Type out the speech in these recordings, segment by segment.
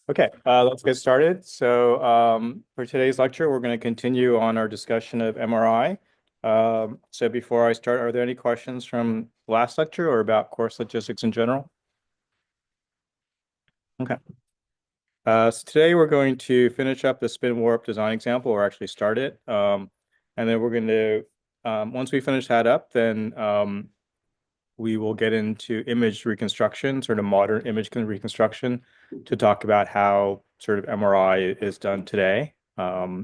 Okay, let's get started. For today's lecture, we're going to continue on our discussion of MRI. So before I start, are there any questions from last lecture or about course logistics in general? Okay. So today we're going to finish up the spin warp design example, or actually start it. And then we're going to, once we finish that up, then we will get into image reconstruction, sort of modern image reconstruction, to talk about how sort of MRI is done today.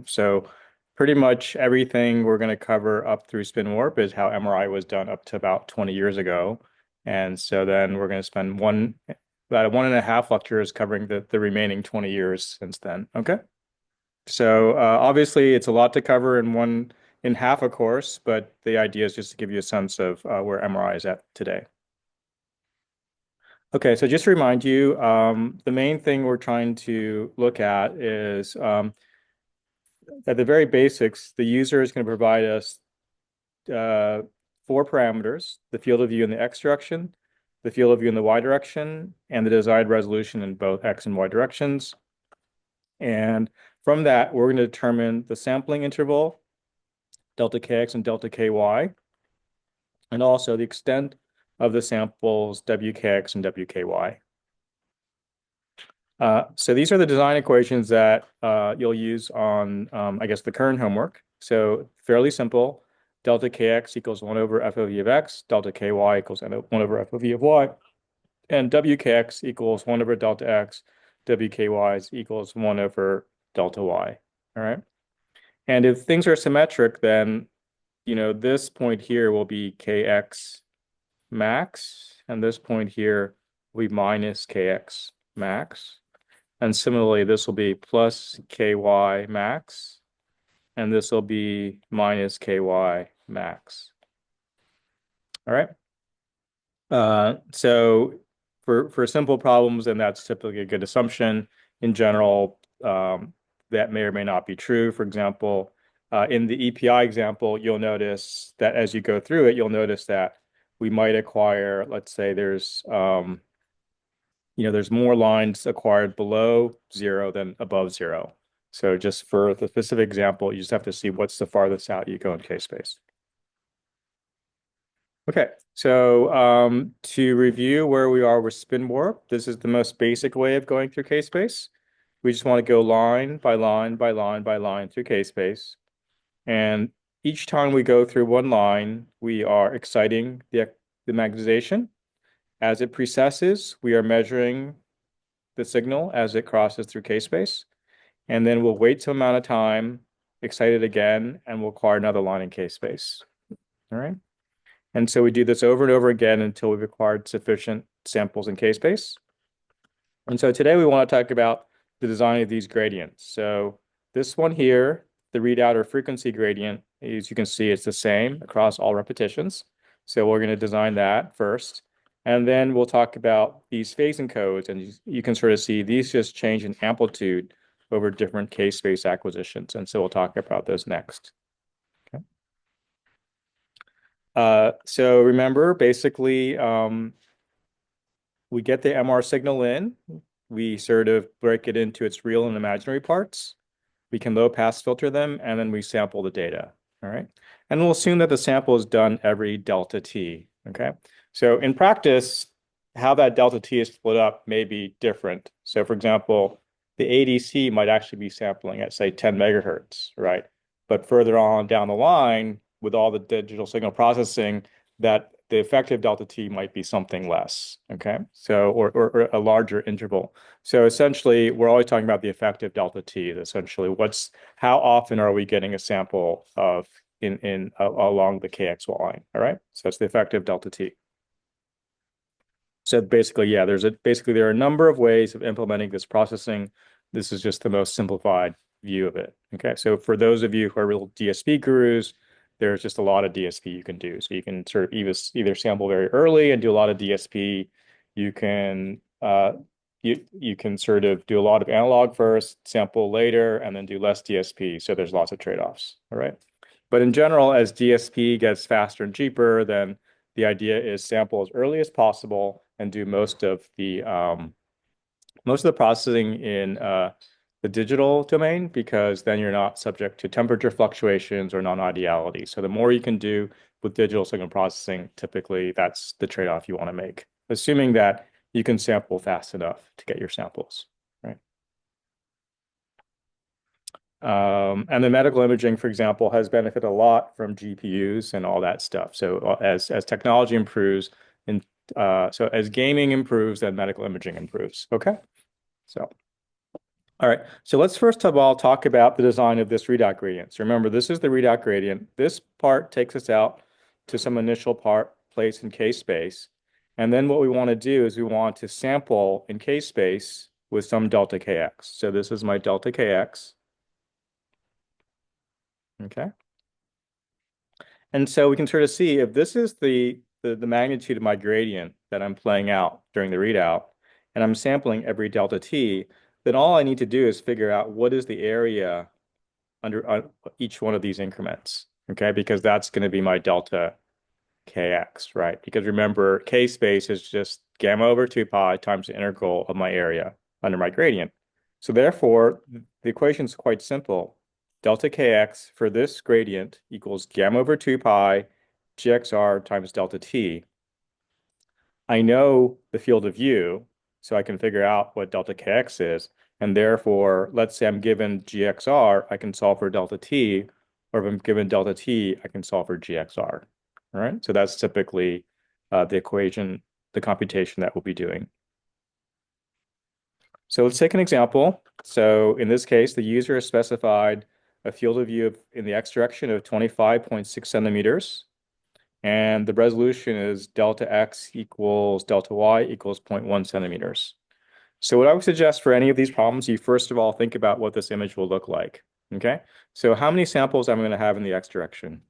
So pretty much everything we're going to cover up through spin warp is how MRI was done up to about 20 years ago. And so then we're going to spend about 1.5 lectures covering the remaining 20 years since then. Okay. So obviously it's a lot to cover in half a course, but the idea is just to give you a sense of where MRI is at today. Okay, so just to remind you, the main thing we're trying to look at is at the very basics, the user is going to provide us uh, 4 parameters: the field of view in the X direction, the field of view in the Y direction, and the desired resolution in both X and Y directions. And from that, we're going to determine the sampling interval, delta Kx and delta Ky, and also the extent of the samples Wkx and Wky. So these are the design equations that you'll use on, I guess, the current homework. So fairly simple. Delta Kx equals 1 over f of e of x. Delta Ky equals 1 over f of e of y. And Wkx equals 1 over delta x. Wky equals 1 over delta y. All right. And if things are symmetric, then, this point here will be Kx max. And this point here will be minus Kx max. And similarly, this will be plus Ky max, and this will be minus Ky max. All right. So for simple problems, and that's typically a good assumption. In general, that may or may not be true. For example, in the EPI example, you'll notice that as you go through it, you'll notice that we might acquire, let's say there's more lines acquired below 0 than above 0. So just for the specific example, you just have to see what's the farthest out you go in K-space. Okay, so to review where we are with spin warp, this is the most basic way of going through K-space. We just want to go line by line by line by line through K-space. And each time we go through one line, we are exciting the magnetization. As it precesses, we are measuring the signal as it crosses through K-space. And then we'll wait some amount of time, excite it again, and we'll acquire another line in K-space. All right. And so we do this over and over again until we've acquired sufficient samples in K-space. And so today we want to talk about the design of these gradients. So this one here, the readout or frequency gradient, as you can see, it's the same across all repetitions. So we're going to design that first. And then we'll talk about these phasing codes, and you can sort of see these just change in amplitude over different K-space acquisitions. And so we'll talk about those next. Okay. So remember, basically, we get the MR signal in. We sort of break it into its real and imaginary parts. We can low pass filter them, and then we sample the data. All right. And we'll assume that the sample is done every delta t. Okay. So in practice, how that delta t is split up may be different. So for example, the ADC might actually be sampling at, say, 10 megahertz, right? But further on down the line, with all the digital signal processing, that the effective delta t might be something less, okay? So, or a larger interval. So essentially, we're always talking about the effective delta t. Essentially, how often are we getting a sample of along the KX line? All right. So it's the effective delta t. So basically, yeah, there are a number of ways of implementing this processing. This is just the most simplified view of it. Okay. So for those of you who are real DSP gurus, there's just a lot of DSP you can do. So you can sort of either sample very early and do a lot of DSP. You can you can sort of do a lot of analog first, sample later, and then do less DSP. So there's lots of trade-offs. All right. But in general, as DSP gets faster and cheaper, then the idea is sample as early as possible and do most of the most of the processing in the digital domain, because then you're not subject to temperature fluctuations or non-ideality. So the more you can do with digital signal processing, typically that's the trade-off you want to make, assuming that you can sample fast enough to get your samples, right? And the medical imaging, for example, has benefited a lot from GPUs and all that stuff. So as technology improves, and so as gaming improves, then medical imaging improves. Okay, so. All right, so let's first of all talk about the design of this readout gradient. So remember, this is the readout gradient. This part takes us out to some initial place in K-space. And then what we want to do is we want to sample in K-space with some delta Kx. So this is my delta Kx. Okay. And so we can sort of see if this is the magnitude of my gradient that I'm playing out during the readout, and I'm sampling every delta t, then all I need to do is figure out what is the area under each one of these increments, okay? Because that's going to be my delta kx, right? Because remember, k space is just gamma over 2 pi times the integral of my area under my gradient. So therefore, the equation is quite simple. Delta kx for this gradient equals gamma over 2 pi gxr times delta t. I know the field of view, so I can figure out what delta kx is. And therefore, let's say I'm given gxr, I can solve for delta t, or if I'm given delta t, I can solve for gxr. All right, so that's typically the equation, the computation that we'll be doing. So let's take an example. So in this case, the user has specified a field of view in the x direction of 25.6 centimeters. And the resolution is delta x equals delta y equals 0.1 centimeters. So what I would suggest for any of these problems, you first of all think about what this image will look like. Okay, so how many samples I'm going to have in the x direction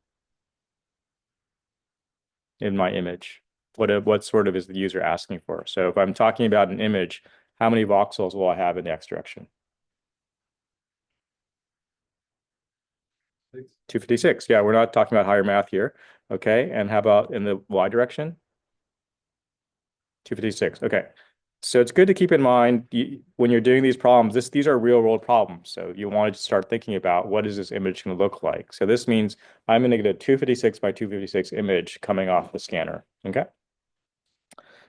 in my image? What sort of is the user asking for? So if I'm talking about an image, how many voxels will I have in the x direction? 256. Yeah, we're not talking about higher math here. Okay, and how about in the y direction? 256. Okay. So it's good to keep in mind when you're doing these problems, these are real world problems. So you want to start thinking about what is this image going to look like? So this means I'm going to get a 256 by 256 image coming off the scanner. Okay.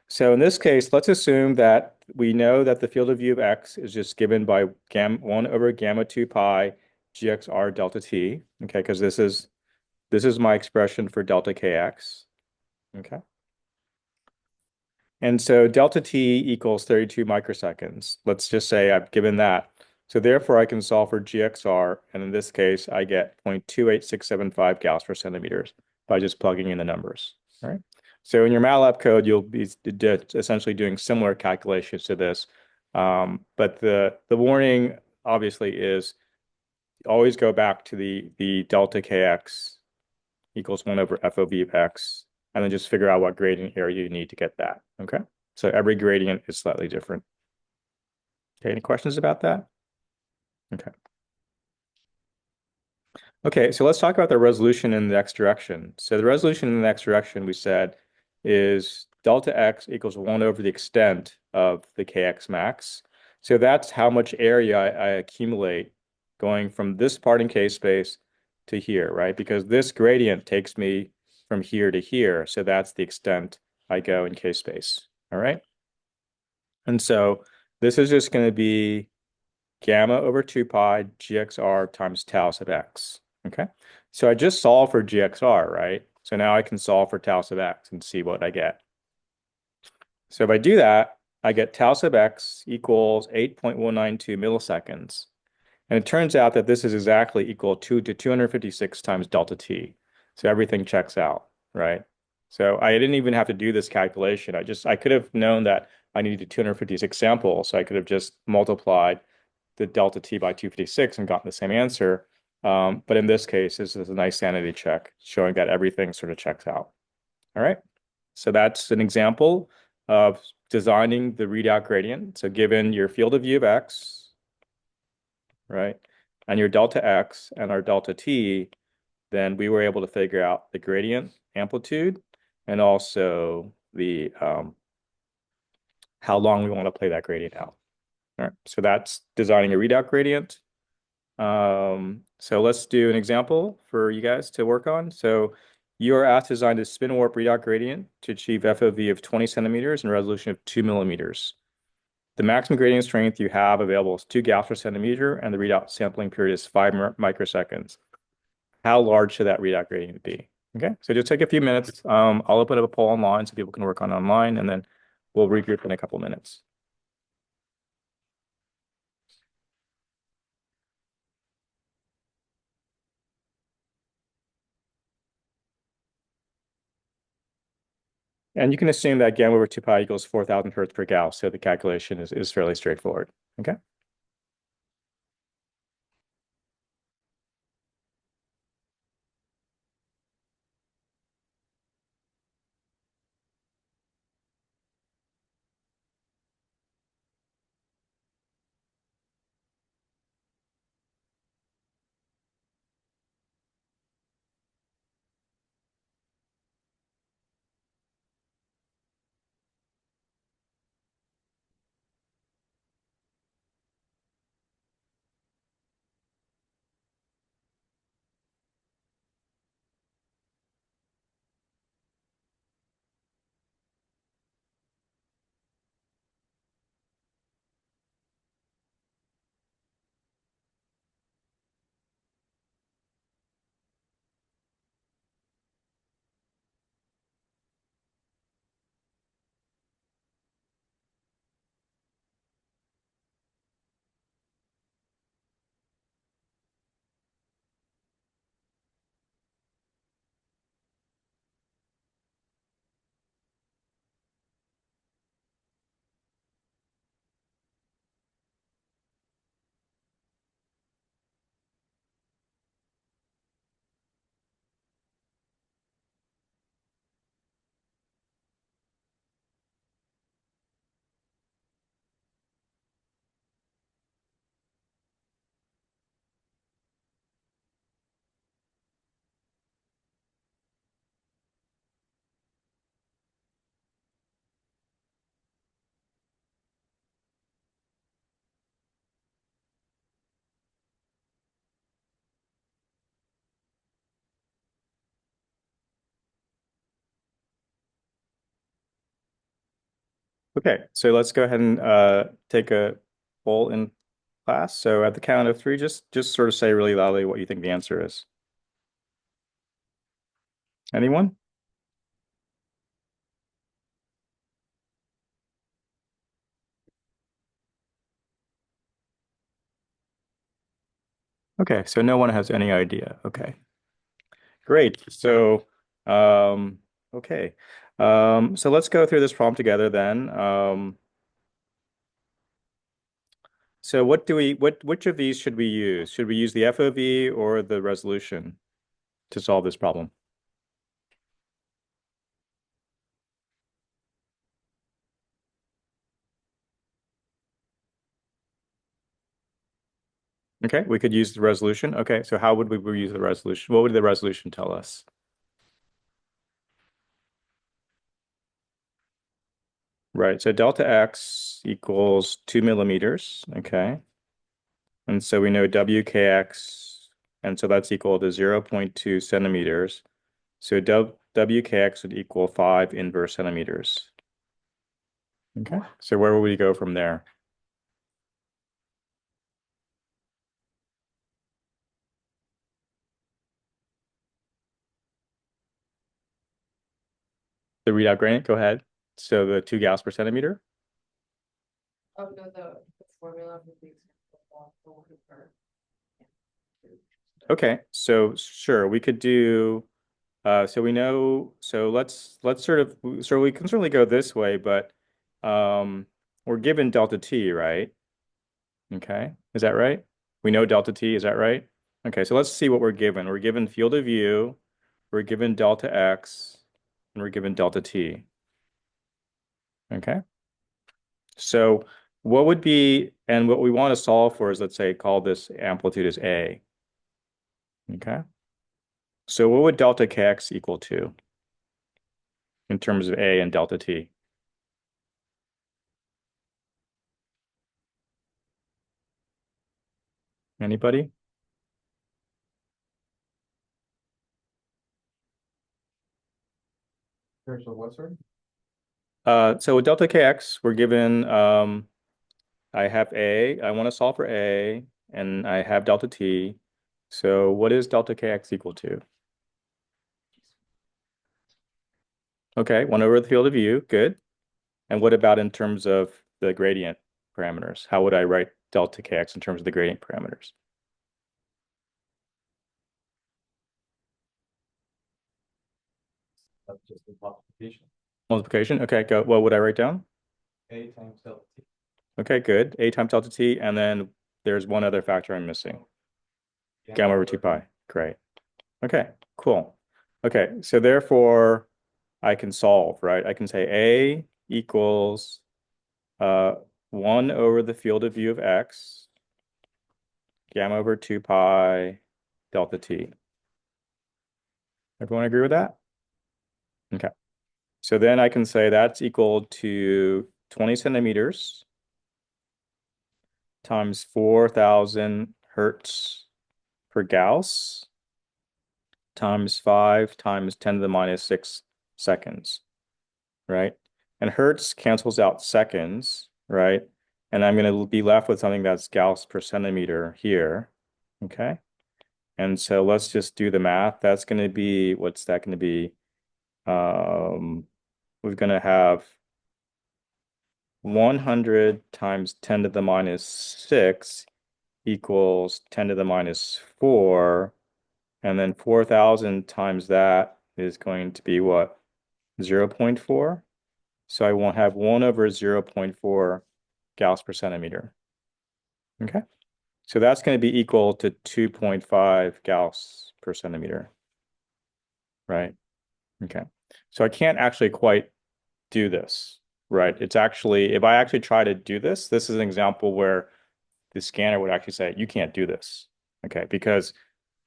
So in this case, let's assume that we know that the field of view of x is just given by 1 over gamma 2 pi gxr delta t. Okay, because this is my expression for delta kx. Okay. And so delta t equals 32 microseconds. Let's just say I've given that. So therefore, I can solve for GXR, and in this case, I get 0.28675 gauss per centimeters by just plugging in the numbers. All right. So in your MATLAB code, you'll be essentially doing similar calculations to this. But the warning, obviously, is always go back to the delta kx equals 1 over FOV of x, and then just figure out what gradient area you need to get that. Okay. So every gradient is slightly different. Okay, any questions about that? Okay. Okay, so let's talk about the resolution in the x direction. So the resolution in the x direction, we said, is delta x equals 1 over the extent of the kx max. So that's how much area I accumulate going from this part in k space to here, right? Because this gradient takes me from here to here. So that's the extent I go in k space. All right. And so this is just going to be gamma over 2 pi gxr times tau sub x. Okay. So I just solved for gxr, right? So now I can solve for tau sub x and see what I get. So if I do that, I get tau sub x equals 8.192 milliseconds. And it turns out that this is exactly equal to 256 times delta t. So everything checks out, right? So I didn't even have to do this calculation. I could have known that I needed 256 samples. So I could have just multiplied the delta t by 256 and gotten the same answer. But in this case, this is a nice sanity check showing that everything sort of checks out. All right. So that's an example of designing the readout gradient. So given your field of view of x, right, and your delta x and our delta t, then we were able to figure out the gradient amplitude and also the how long we want to play that gradient out. So that's designing a readout gradient. So let's do an example for you guys to work on. So you are asked to design a spin warp readout gradient to achieve FOV of 20 centimeters and resolution of 2 millimeters. The maximum gradient strength you have available is 2 gauss per centimeter, and the readout sampling period is 5 microseconds. How large should that readout gradient be? Okay, so just take a few minutes. I'll open up a poll online so people can work on it online, and then we'll regroup in a couple minutes. And you can assume that gamma over 2 pi equals 4,000 hertz per Gauss, so the calculation is fairly straightforward. Okay. Okay, so let's go ahead and take a poll in class. So at the count of three, just sort of say really loudly what you think the answer is. Anyone? Okay, so no one has any idea. Okay, great. So, okay. So let's go through this problem together then. So which of these should we use? Should we use the FOV or the resolution to solve this problem? Okay, we could use the resolution. Okay, so how would we use the resolution? What would the resolution tell us? Right, so delta X equals 2 millimeters. Okay, and so we know WKX, and so that's equal to 0.2 centimeters. So WKX would equal 5 inverse centimeters. Okay, so where will we go from there? The readout gradient, go ahead. So the 2 Gauss per centimeter. Oh, no, the formula for the example. Okay, so sure, we could do so we know so let's sort of so we can certainly go this way, but we're given delta t, right? Okay, is that right? We know delta t, is that right? Okay, so let's see what we're given. We're given field of view, we're given delta x, and we're given delta t. Okay. So what would be, and what we want to solve for is, let's say, call this amplitude as A. Okay. So what would delta kx equal to in terms of A and delta t? Anybody? Here's the what, sir? So with delta kx, we're given I have A, I want to solve for A, and I have delta t. So what is delta kx equal to? Okay, 1 over the field of view, good. And what about in terms of the gradient parameters? How would I write delta kx in terms of the gradient parameters? That's just the multiplication. Multiplication, okay, go. What would I write down? A times delta t. Okay, good. A times delta t, and then there's one other factor I'm missing. Gamma over 2 pi. Great. Okay, cool. Okay, so therefore I can solve, right? I can say A equals 1 over the field of view of x, gamma over 2 pi delta t. Everyone agree with that? Okay. So then I can say that's equal to 20 centimeters times 4,000 hertz per Gauss times 5 times 10 to the minus 6 seconds, right? And hertz cancels out seconds, right? And I'm going to be left with something that's Gauss per centimeter here, okay? And so let's just do the math. That's going to be, what's that going to be? We're going to have 100 times 10 to the minus 6 equals 10 to the minus 4. And then 4,000 times that is going to be what? 0.4. So I won't have 1 over 0.4 Gauss per centimeter. Okay. So that's going to be equal to 2.5 Gauss per centimeter. Right. Okay. So I can't actually quite do this. Right. It's actually, if I actually try to do this, this is an example where the scanner would actually say, you can't do this. Okay. Because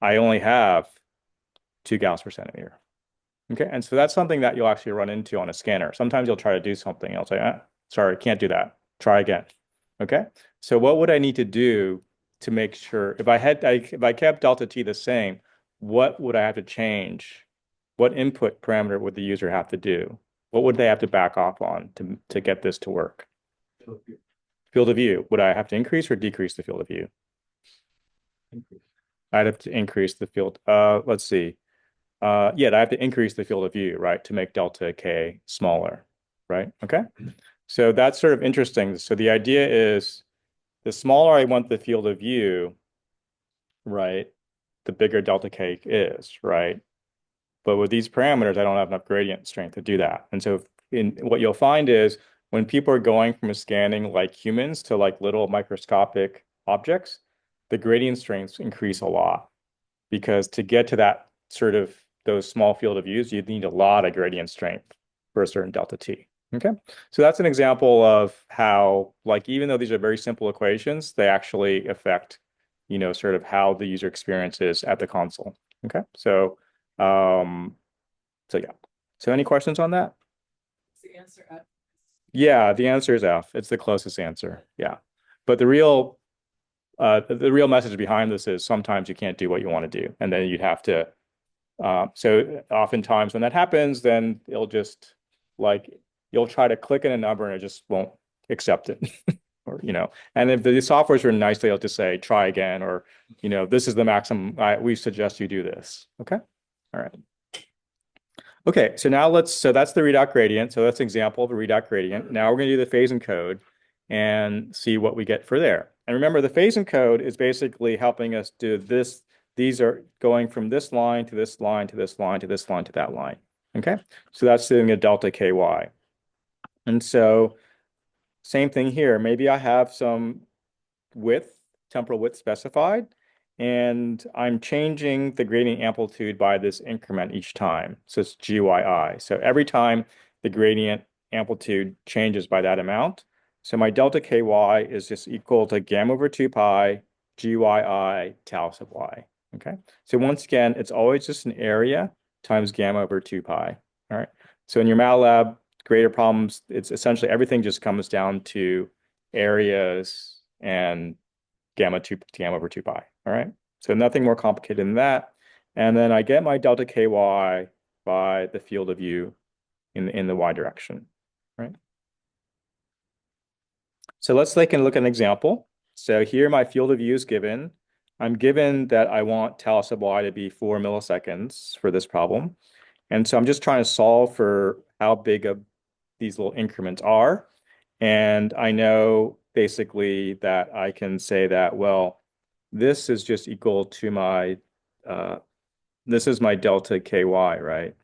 I only have 2 Gauss per centimeter. Okay, and so that's something that you'll actually run into on a scanner. Sometimes you'll try to do something, and I'll say, sorry, can't do that. Try again. Okay, so what would I need to do to make sure if I kept delta t the same, what would I have to change? What input parameter would the user have to do? What would they have to back off on to get this to work? Field of view. Would I have to increase or decrease the field of view? Increase. I'd have to increase the field. Let's see. Yeah, I have to increase the field of view, right, to make delta K smaller, right? Okay. So that's sort of interesting. So the idea is the smaller I want the field of view, right, the bigger delta K is, right? But with these parameters, I don't have enough gradient strength to do that. And so what you'll find is when people are going from scanning like humans to like little microscopic objects, the gradient strengths increase a lot because to get to that sort of those small field of views, you need a lot of gradient strength for a certain delta t. Okay, so that's an example of how, like, even though these are very simple equations, they actually affect, sort of how the user experience is at the console. Okay, um, so yeah. So any questions on that? The answer at. Yeah, the answer is F. It's the closest answer. Yeah, but the real message behind this is sometimes you can't do what you want to do, and then you'd have to. So oftentimes when that happens, then it'll just like you'll try to click in a number and it just won't accept it, or And if the software's written nicely, it'll just say try again, or this is the maximum. We suggest you do this. Okay, all right. Okay, so that's the redout gradient. So that's an example of a redout gradient. Now we're going to do the phase encode and see what we get for there. And remember, the phase encode is basically helping us do this. These are going from this line to this line to this line to this line to that line. Okay, so that's doing a delta KY. And so same thing here. Maybe I have some width, temporal width specified, and I'm changing the gradient amplitude by this increment each time. So it's GYI. So every time the gradient amplitude changes by that amount. So my delta KY is just equal to gamma over 2 pi GYI tau sub y. Okay. So once again, it's always just an area times gamma over 2 pi. All right. So in your MATLAB grader problems, it's essentially everything just comes down to areas and gamma over 2 pi. All right. So nothing more complicated than that. And then I get my delta ky by the field of view in the y direction. Right. So let's take a look at an example. So here my field of view is given. I'm given that I want tau sub y to be 4 milliseconds for this problem. And so I'm just trying to solve for how big of these little increments are. And I know basically that I can say that, well, this is just equal to my, this is my delta ky, right?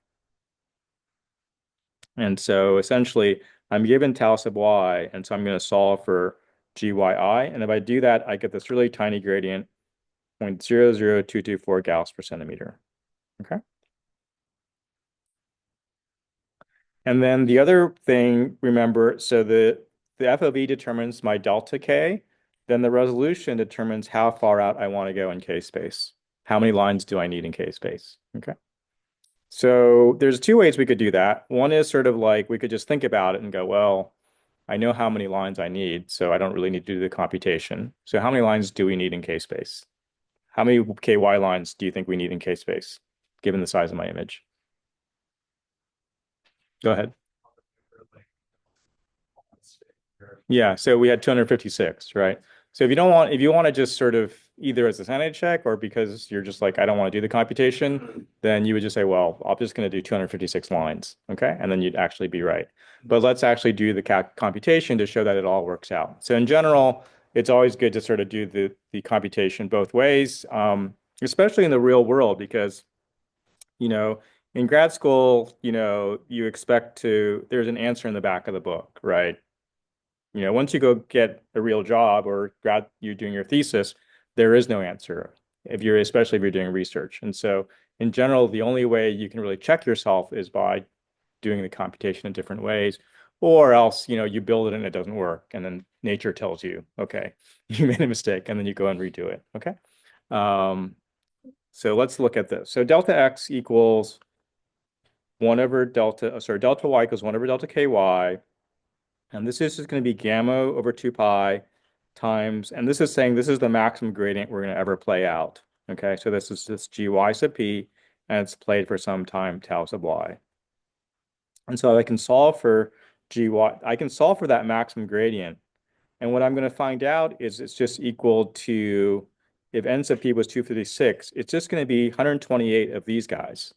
And so essentially, I'm given tau sub y, and so I'm going to solve for GYI. And if I do that, I get this really tiny gradient, 0.00224 Gauss per centimeter. Okay. And then the other thing, remember, so the FOV determines my delta K, then the resolution determines how far out I want to go in K space. How many lines do I need in K space? Okay. So there's two ways we could do that. One is sort of like we could just think about it and go, well, I know how many lines I need, so I don't really need to do the computation. So how many lines do we need in K space? How many KY lines do you think we need in K space, given the size of my image? Go ahead. Yeah, so we had 256, right? So if you want to just sort of either as a sanity check or because you're just like, I don't want to do the computation, then you would just say, well, I'm just going to do 256 lines, okay? And then you'd actually be right. But let's actually do the computation to show that it all works out. So in general, it's always good to sort of do the computation both ways, especially in the real world, because, you know, in grad school, you expect there's an answer in the back of the book, right? Once you go get a real job or you're doing your thesis, there is no answer especially if you're doing research. And so in general, the only way you can really check yourself is by doing the computation in different ways, or else, you build it and it doesn't work. And then nature tells you, okay, you made a mistake, and then you go and redo it. Okay. So let's look at this. So delta x equals 1 over delta y equals 1 over delta ky. And this is just going to be gamma over 2 pi times, and this is saying this is the maximum gradient we're going to ever play out. Okay, so this is this gy sub p, and it's played for some time tau sub y. And so I can solve for I can solve for that maximum gradient. And what I'm going to find out is it's just equal to, if n sub p was 256, it's just going to be 128 of these guys.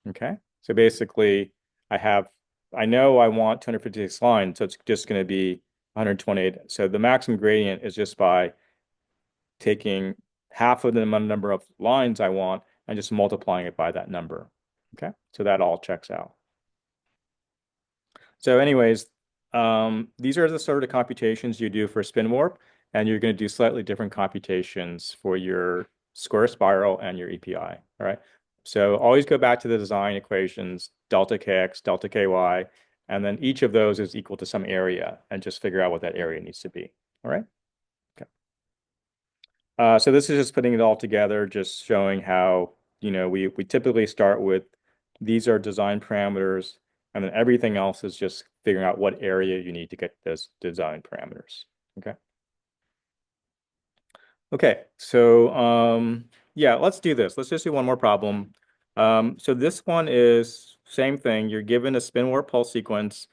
Okay, so basically I know I want 256 lines, so it's just going to be 128. So the maximum gradient is just by taking half of the number of lines I want and just multiplying it by that number. Okay, so that all checks out. So anyways, these are the sort of computations you do for spin warp, and you're going to do slightly different computations for your square spiral and your EPI. All right. So always go back to the design equations, delta kx, delta ky, and then each of those is equal to some area, and just figure out what that area needs to be. All right. Okay. So this is just putting it all together, just showing how, we typically start with these are design parameters, and then everything else is just figuring out what area you need to get those design parameters. Okay. Okay, so yeah, let's do this. Let's just do one more problem. So this one is same thing. You're given a spin warp pulse sequence.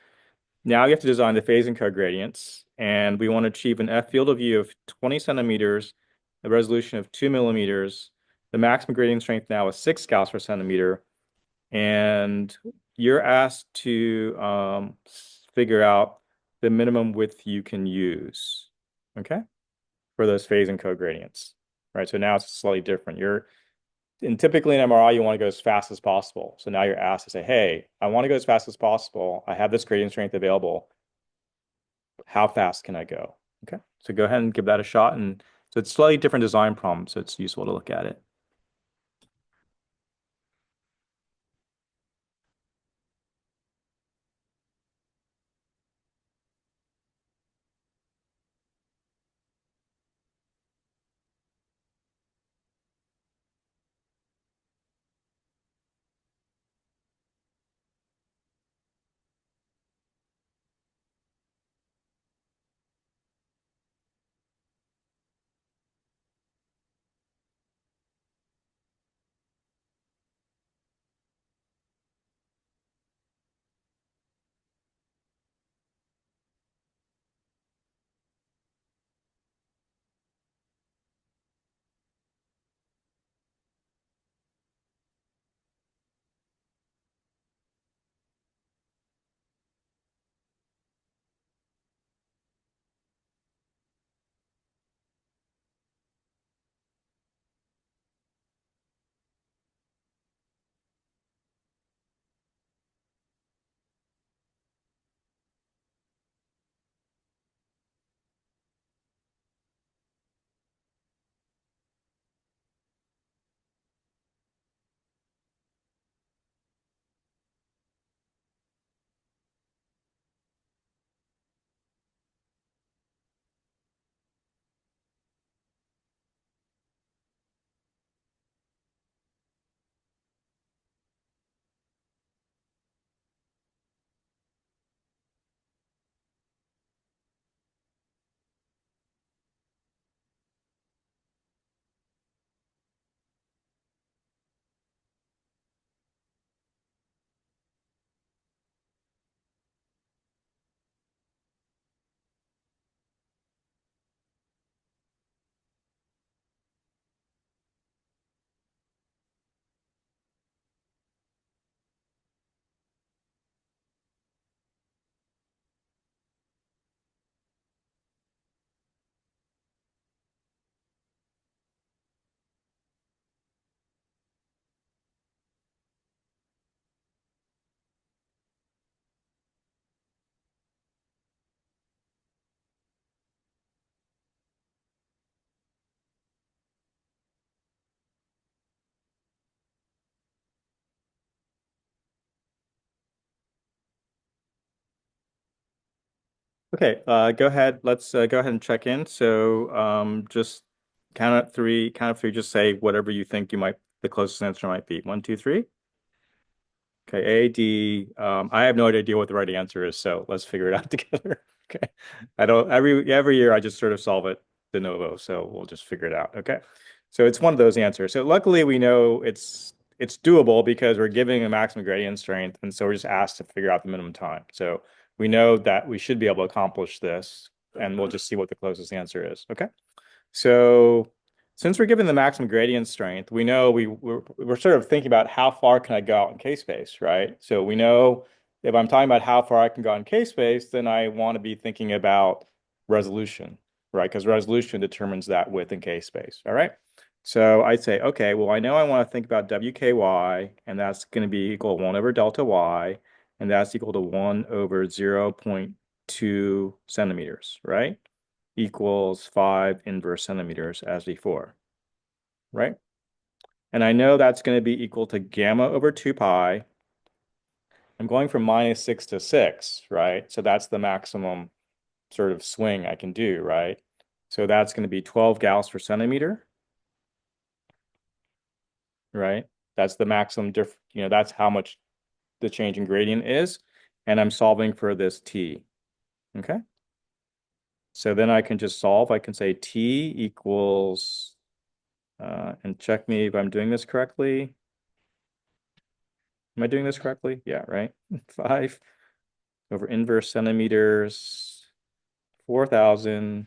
Now you have to design the phase and cogradients, and we want to achieve an F field of view of 20 centimeters, a resolution of 2 millimeters. The maximum gradient strength now is 6 Gauss per centimeter, and you're asked to figure out the minimum width you can use, okay, for those phase and cogradients, right? So now it's slightly different. And typically in MRI, you want to go as fast as possible. So now you're asked to say, hey, I want to go as fast as possible. I have this gradient strength available. How fast can I go? Okay, so go ahead and give that a shot. And so it's slightly different design problem, so it's useful to look at it. Okay, go ahead. Let's go ahead and check in. So just count of three, just say whatever you think the closest answer might be. One, two, three. Okay, A, D. I have no idea what the right answer is, so let's figure it out together. Okay. I don't every year I just sort of solve it de novo, so we'll just figure it out. Okay. So it's one of those answers. So luckily we know it's doable because we're giving a maximum gradient strength, and so we're just asked to figure out the minimum time. So we know that we should be able to accomplish this, and we'll just see what the closest answer is. Okay. So since we're given the maximum gradient strength, we know we're sort of thinking about how far can I go out in k-space, right? So we know if I'm talking about how far I can go in k-space, then I want to be thinking about resolution, right? Because resolution determines that width in k-space, all right? So I'd say, okay, well, I know I want to think about WKY, and that's going to be equal to 1 over delta y, and that's equal to 1 over 0.2 centimeters, right? Equals 5 inverse centimeters as before, right? And I know that's going to be equal to gamma over 2 pi. I'm going from -6 to 6, right? So that's the maximum sort of swing I can do, right? So that's going to be 12 Gauss per centimeter, right? That's the maximum that's how much the change in gradient is. And I'm solving for this t, okay? So then I can just solve. I can say t equals and check me if I'm doing this correctly. Am I doing this correctly? Yeah, right. 5 over inverse centimeters, 4,000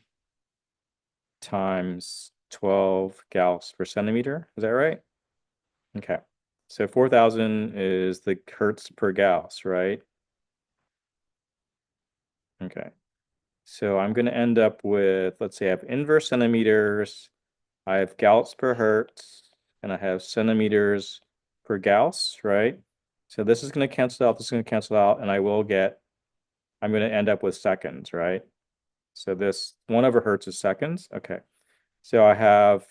times 12 Gauss per centimeter. Is that right? Okay. So 4,000 is the Hertz per Gauss, right? Okay. So I'm going to end up with, let's say I have inverse centimeters, I have Gauss per Hertz, and I have centimeters per Gauss, right? So this is going to cancel out, this is going to cancel out, and I'm going to end up with seconds, right? So this 1 over Hertz is seconds. Okay. So I have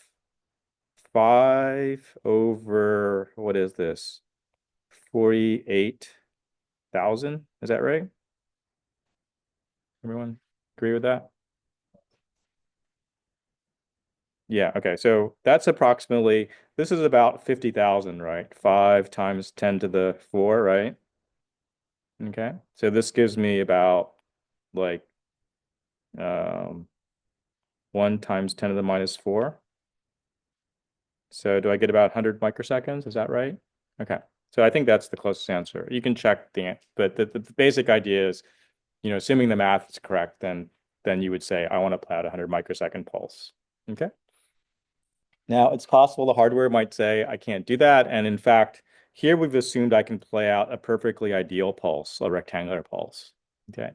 5 over, what is this? 48,000. Is that right? Everyone agree with that? Yeah, okay. So that's approximately, this is about 50,000, right? 5 times 10 to the 4, right? Okay. So this gives me about like um 1 times 10 to the minus 4. So do I get about 100 microseconds? Is that right? Okay. So I think that's the closest answer. You can check but the basic idea is, assuming the math is correct, then you would say, I want to plot a 100 microsecond pulse. Okay. Now, it's possible the hardware might say, I can't do that. And in fact, here we've assumed I can play out a perfectly ideal pulse, a rectangular pulse. Okay.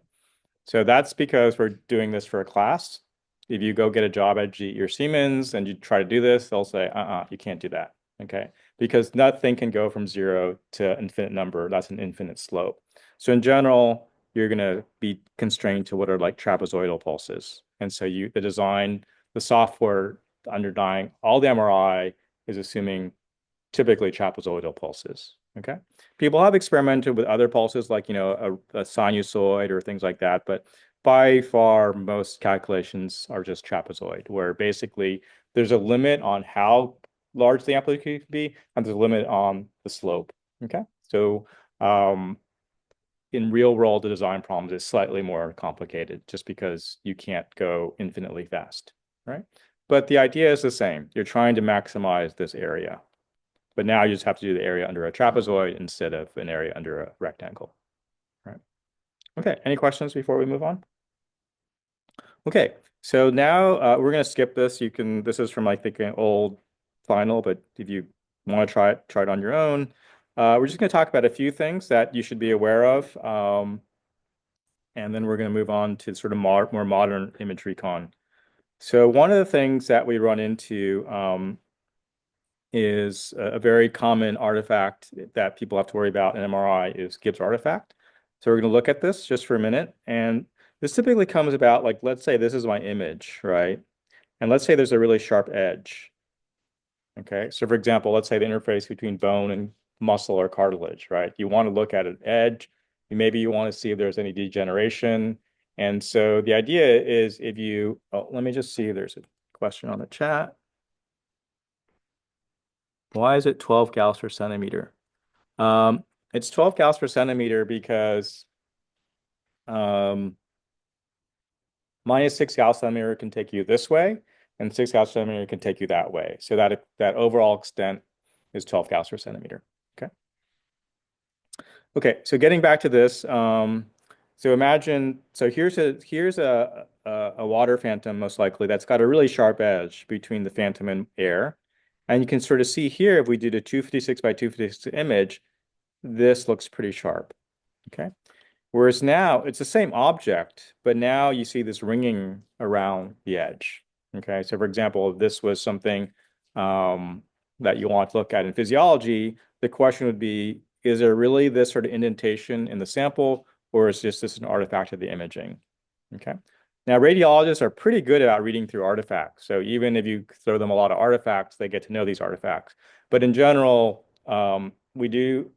So that's because we're doing this for a class. If you go get a job at GE or Siemens and you try to do this, they'll say, you can't do that. Okay. Because nothing can go from 0 to infinite number. That's an infinite slope. So in general, you're going to be constrained to what are like trapezoidal pulses. And so the software underlying all the MRI is assuming typically trapezoidal pulses. Okay. People have experimented with other pulses like, a sinusoid or things like that, but by far most calculations are just trapezoid, where basically there's a limit on how large the amplitude can be, and there's a limit on the slope. Okay. So in real world, the design problems is slightly more complicated just because you can't go infinitely fast, right? But the idea is the same. You're trying to maximize this area. But now you just have to do the area under a trapezoid instead of an area under a rectangle. Right. Okay, any questions before we move on? Okay, so now we're going to skip this. This is from like the old final, but if you want to try it on your own. We're just going to talk about a few things that you should be aware of. And then we're going to move on to sort of more modern image recon. So one of the things that we run into is a very common artifact that people have to worry about in MRI is Gibbs artifact. So we're going to look at this just for a minute. And this typically comes about like, let's say this is my image, right? And let's say there's a really sharp edge. Okay. So for example, let's say the interface between bone and muscle or cartilage, right? You want to look at an edge. Maybe you want to see if there's any degeneration. And so the idea is if you, oh, let me just see if there's a question on the chat. Why is it 12 Gauss per centimeter? It's 12 Gauss per centimeter because um, minus 6 Gauss per centimeter can take you this way, and 6 Gauss per centimeter can take you that way. So that overall extent is 12 Gauss per centimeter. Okay. Okay, so getting back to this, so imagine, so here's a water phantom most likely that's got a really sharp edge between the phantom and air. And you can sort of see here, if we did a 256 by 256 image, this looks pretty sharp. Okay. Whereas now it's the same object, but now you see this ringing around the edge. Okay. So for example, if this was something that you want to look at in physiology, the question would be, is there really this sort of indentation in the sample, or is this an artifact of the imaging? Okay. Now, radiologists are pretty good about reading through artifacts. So even if you throw them a lot of artifacts, they get to know these artifacts. But in general,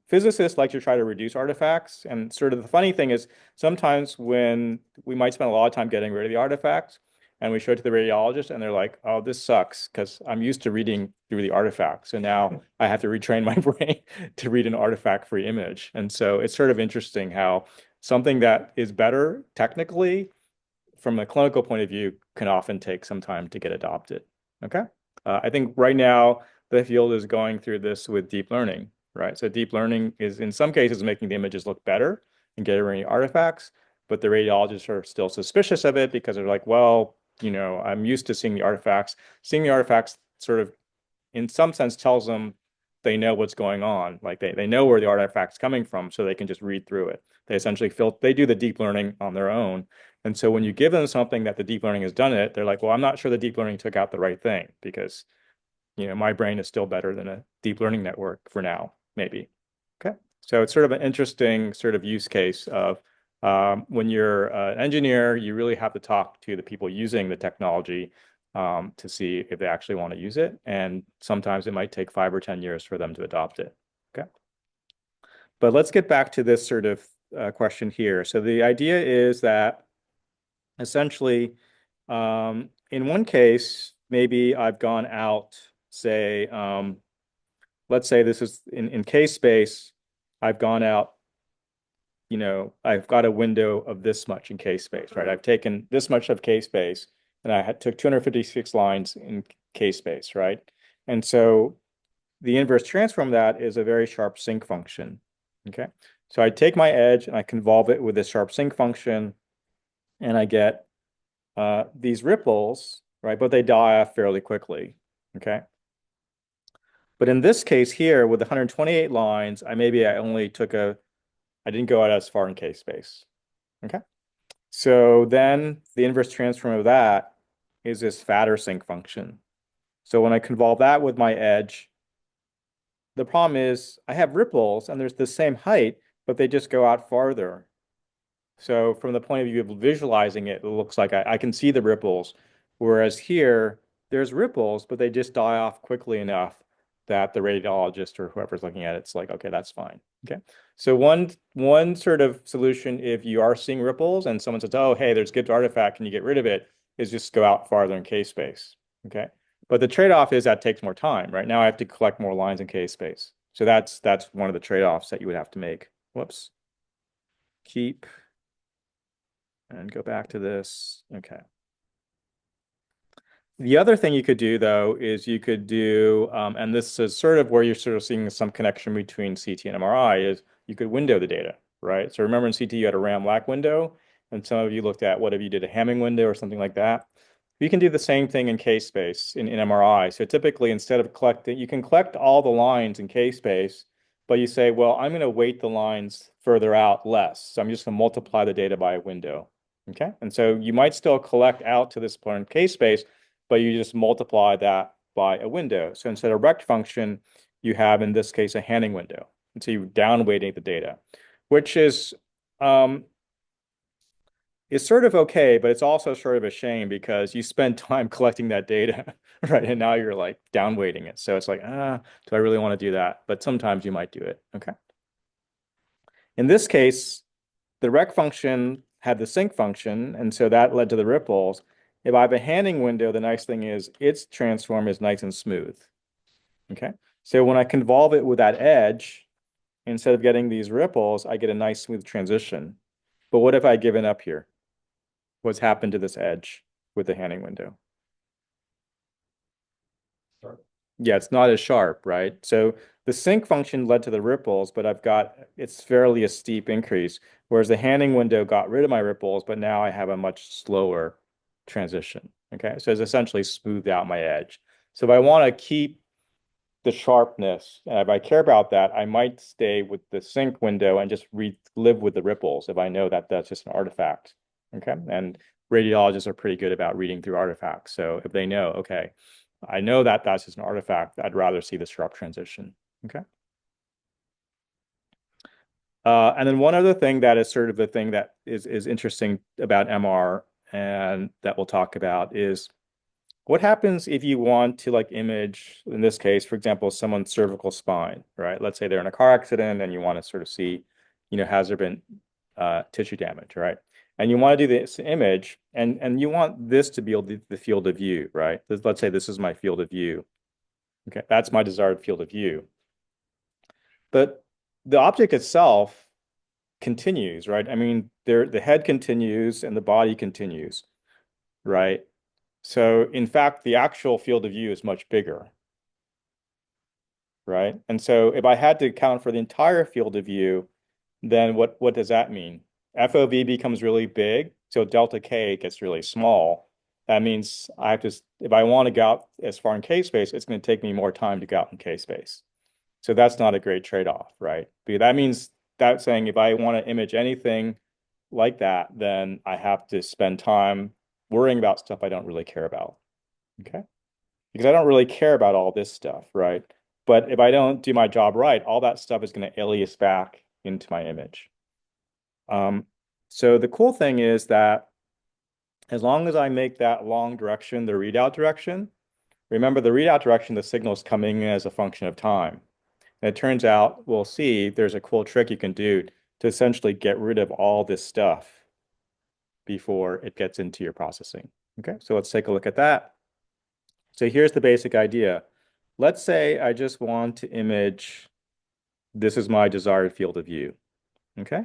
physicists like to try to reduce artifacts. And sort of the funny thing is sometimes when we might spend a lot of time getting rid of the artifacts and we show it to the radiologist and they're like, oh, this sucks because I'm used to reading through the artifact. So now I have to retrain my brain to read an artifact-free image. And so it's sort of interesting how something that is better technically from a clinical point of view can often take some time to get adopted. Okay. I think right now the field is going through this with deep learning, right? So deep learning is in some cases making the images look better and getting rid of artifacts, but the radiologists are still suspicious of it because they're like, well, I'm used to seeing the artifacts. Seeing the artifacts sort of in some sense tells them they know what's going on. Like they know where the artifact's coming from, so they can just read through it. They essentially they do the deep learning on their own. And so when you give them something that the deep learning has done it, they're like, well, I'm not sure the deep learning took out the right thing because, my brain is still better than a deep learning network for now, maybe. Okay. So it's sort of an interesting sort of use case of when you're an engineer, you really have to talk to the people using the technology to see if they actually want to use it. And sometimes it might take 5 or 10 years for them to adopt it. Okay. But let's get back to this sort of question here. So the idea is that essentially, in one case, maybe I've gone out, say, let's say this is in case space, I've gone out, I've got a window of this much in case space, right? I've taken this much of case space and I took 256 lines in case space, right? And so the inverse transform of that is a very sharp sinc function, okay? So I take my edge and I convolve it with this sharp sinc function and I get these ripples, right? But they die off fairly quickly, okay? But in this case here with 128 lines, I only I didn't go out as far in case space, okay? So then the inverse transform of that is this fatter sinc function. So when I convolve that with my edge, the problem is I have ripples and there's the same height, but they just go out farther. So from the point of view of visualizing it, it looks like I can see the ripples. Whereas here, there's ripples, but they just die off quickly enough that the radiologist or whoever's looking at it's like, okay, that's fine. Okay. So one sort of solution, if you are seeing ripples and someone says, oh, hey, there's Gibbs artifact, can you get rid of it? Is just go out farther in case space. Okay. But the trade-off is that takes more time. Right now I have to collect more lines in case space. So that's one of the trade-offs that you would have to make. Whoops. Keep and go back to this. Okay. The other thing you could do, though, is you could do, and this is sort of where you're sort of seeing some connection between CT and MRI, is you could window the data, right? So remember in CT you had a RAM-LAC window, and some of you looked at what if you did a Hamming window or something like that. You can do the same thing in case space in MRI. So typically, instead of collecting, you can collect all the lines in case space, but you say, well, I'm going to weight the lines further out less. So I'm just going to multiply the data by a window. Okay. And so you might still collect out to this point in case space, but you just multiply that by a window. So instead of rect function, you have, in this case, a Hanning window. And so you're down weighting the data, which is sort of okay, but it's also sort of a shame because you spend time collecting that data, right? And now you're like down weighting it. So it's like, do I really want to do that? But sometimes you might do it. Okay. In this case, the rec function had the sync function, and so that led to the ripples. If I have a handing window, the nice thing is its transform is nice and smooth. Okay. So when I convolve it with that edge, instead of getting these ripples, I get a nice smooth transition. But what if I given up here? What's happened to this edge with the handing window? Sharp. Yeah, it's not as sharp, right? So the sync function led to the ripples, but it's fairly a steep increase, whereas the handing window got rid of my ripples, but now I have a much slower transition. Okay, so it's essentially smoothed out my edge. So if I want to keep the sharpness, and if I care about that, I might stay with the sync window and just live with the ripples if I know that that's just an artifact. Okay, and radiologists are pretty good about reading through artifacts. So if they know, okay, I know that that's just an artifact, I'd rather see the sharp transition. Okay. And then one other thing that is sort of the thing that is interesting about MR and that we'll talk about is what happens if you want to like image, in this case, for example, someone's cervical spine, right? Let's say they're in a car accident and you want to sort of see, has there been tissue damage, right? And you want to do this image and you want this to be the field of view, right? Let's say this is my field of view. Okay, that's my desired field of view. But the object itself continues, right? I mean, the head continues and the body continues, right? So in fact, the actual field of view is much bigger, right? And so if I had to account for the entire field of view, then what does that mean? FOV becomes really big, so delta K gets really small. That means I have to, if I want to go out as far in K space, it's going to take me more time to go out in K space. So that's not a great trade-off, right? But that means that's saying if I want to image anything like that, then I have to spend time worrying about stuff I don't really care about. Okay. Because I don't really care about all this stuff, right? But if I don't do my job right, all that stuff is going to alias back into my image. So the cool thing is that as long as I make that long direction the readout direction, remember the readout direction, the signal is coming in as a function of time. And it turns out, we'll see, there's a cool trick you can do to essentially get rid of all this stuff before it gets into your processing. Okay, so let's take a look at that. So here's the basic idea. Let's say I just want to image, this is my desired field of view. Okay,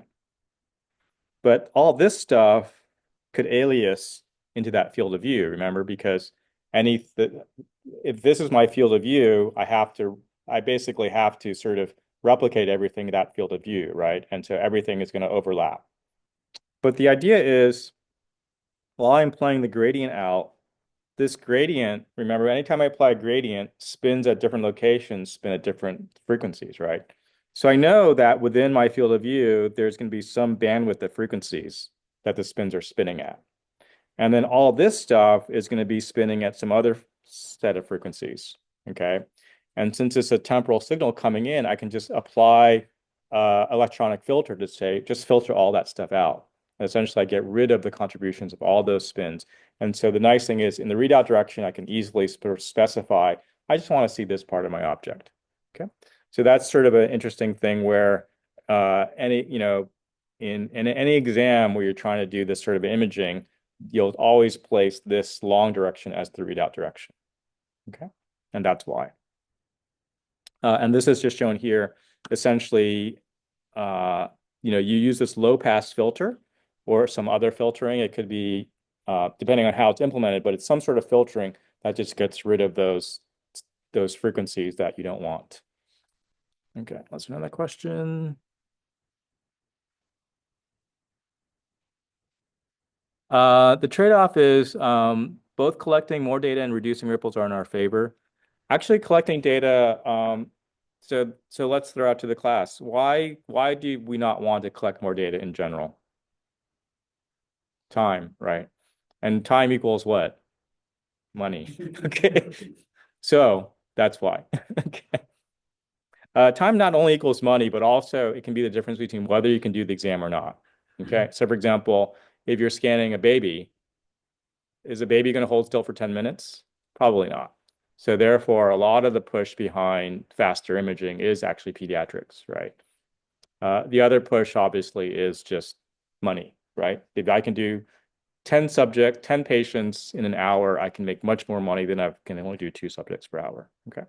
but all this stuff could alias into that field of view, remember, because if this is my field of view, I basically have to sort of replicate everything in that field of view, right? And so everything is going to overlap. But the idea is, while I'm playing the gradient out, this gradient, remember, anytime I apply a gradient, spins at different locations, spin at different frequencies, right? So I know that within my field of view, there's going to be some bandwidth of frequencies that the spins are spinning at. And then all this stuff is going to be spinning at some other set of frequencies, okay? And since it's a temporal signal coming in, I can just apply electronic filter to say, just filter all that stuff out. And essentially, I get rid of the contributions of all those spins. And so the nice thing is in the readout direction, I can easily specify, I just want to see this part of my object, okay? So that's sort of an interesting thing where in any exam where you're trying to do this sort of imaging, you'll always place this long direction as the readout direction, okay? And that's why. And this is just shown here. Essentially, you use this low pass filter or some other filtering. It could be, depending on how it's implemented, but it's some sort of filtering that just gets rid of those frequencies that you don't want. Okay, let's another question. The trade-off is both collecting more data and reducing ripples are in our favor. Actually, collecting data, so let's throw out to the class. Why do we not want to collect more data in general? Time, right? And time equals what? Money. Okay. So that's why. Okay. Time not only equals money, but also it can be the difference between whether you can do the exam or not. Okay. So for example, if you're scanning a baby, is a baby going to hold still for 10 minutes? Probably not. So therefore, a lot of the push behind faster imaging is actually pediatrics, right? The other push, obviously, is just money, right? If I can do 10 patients in an hour, I can make much more money than I can only do 2 subjects per hour. Okay.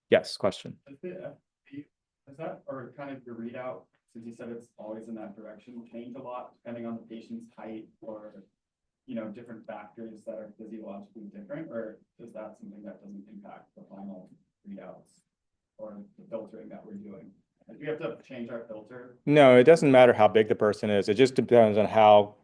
Yes, question. Does that, or kind of your readout, since you said it's always in that direction, change a lot depending on the patient's height or, different factors that are physiologically different, or is that something that doesn't impact the final readouts or the filtering that we're doing? Like, we have to change our filter. No, it doesn't matter how big the person is. It just depends on how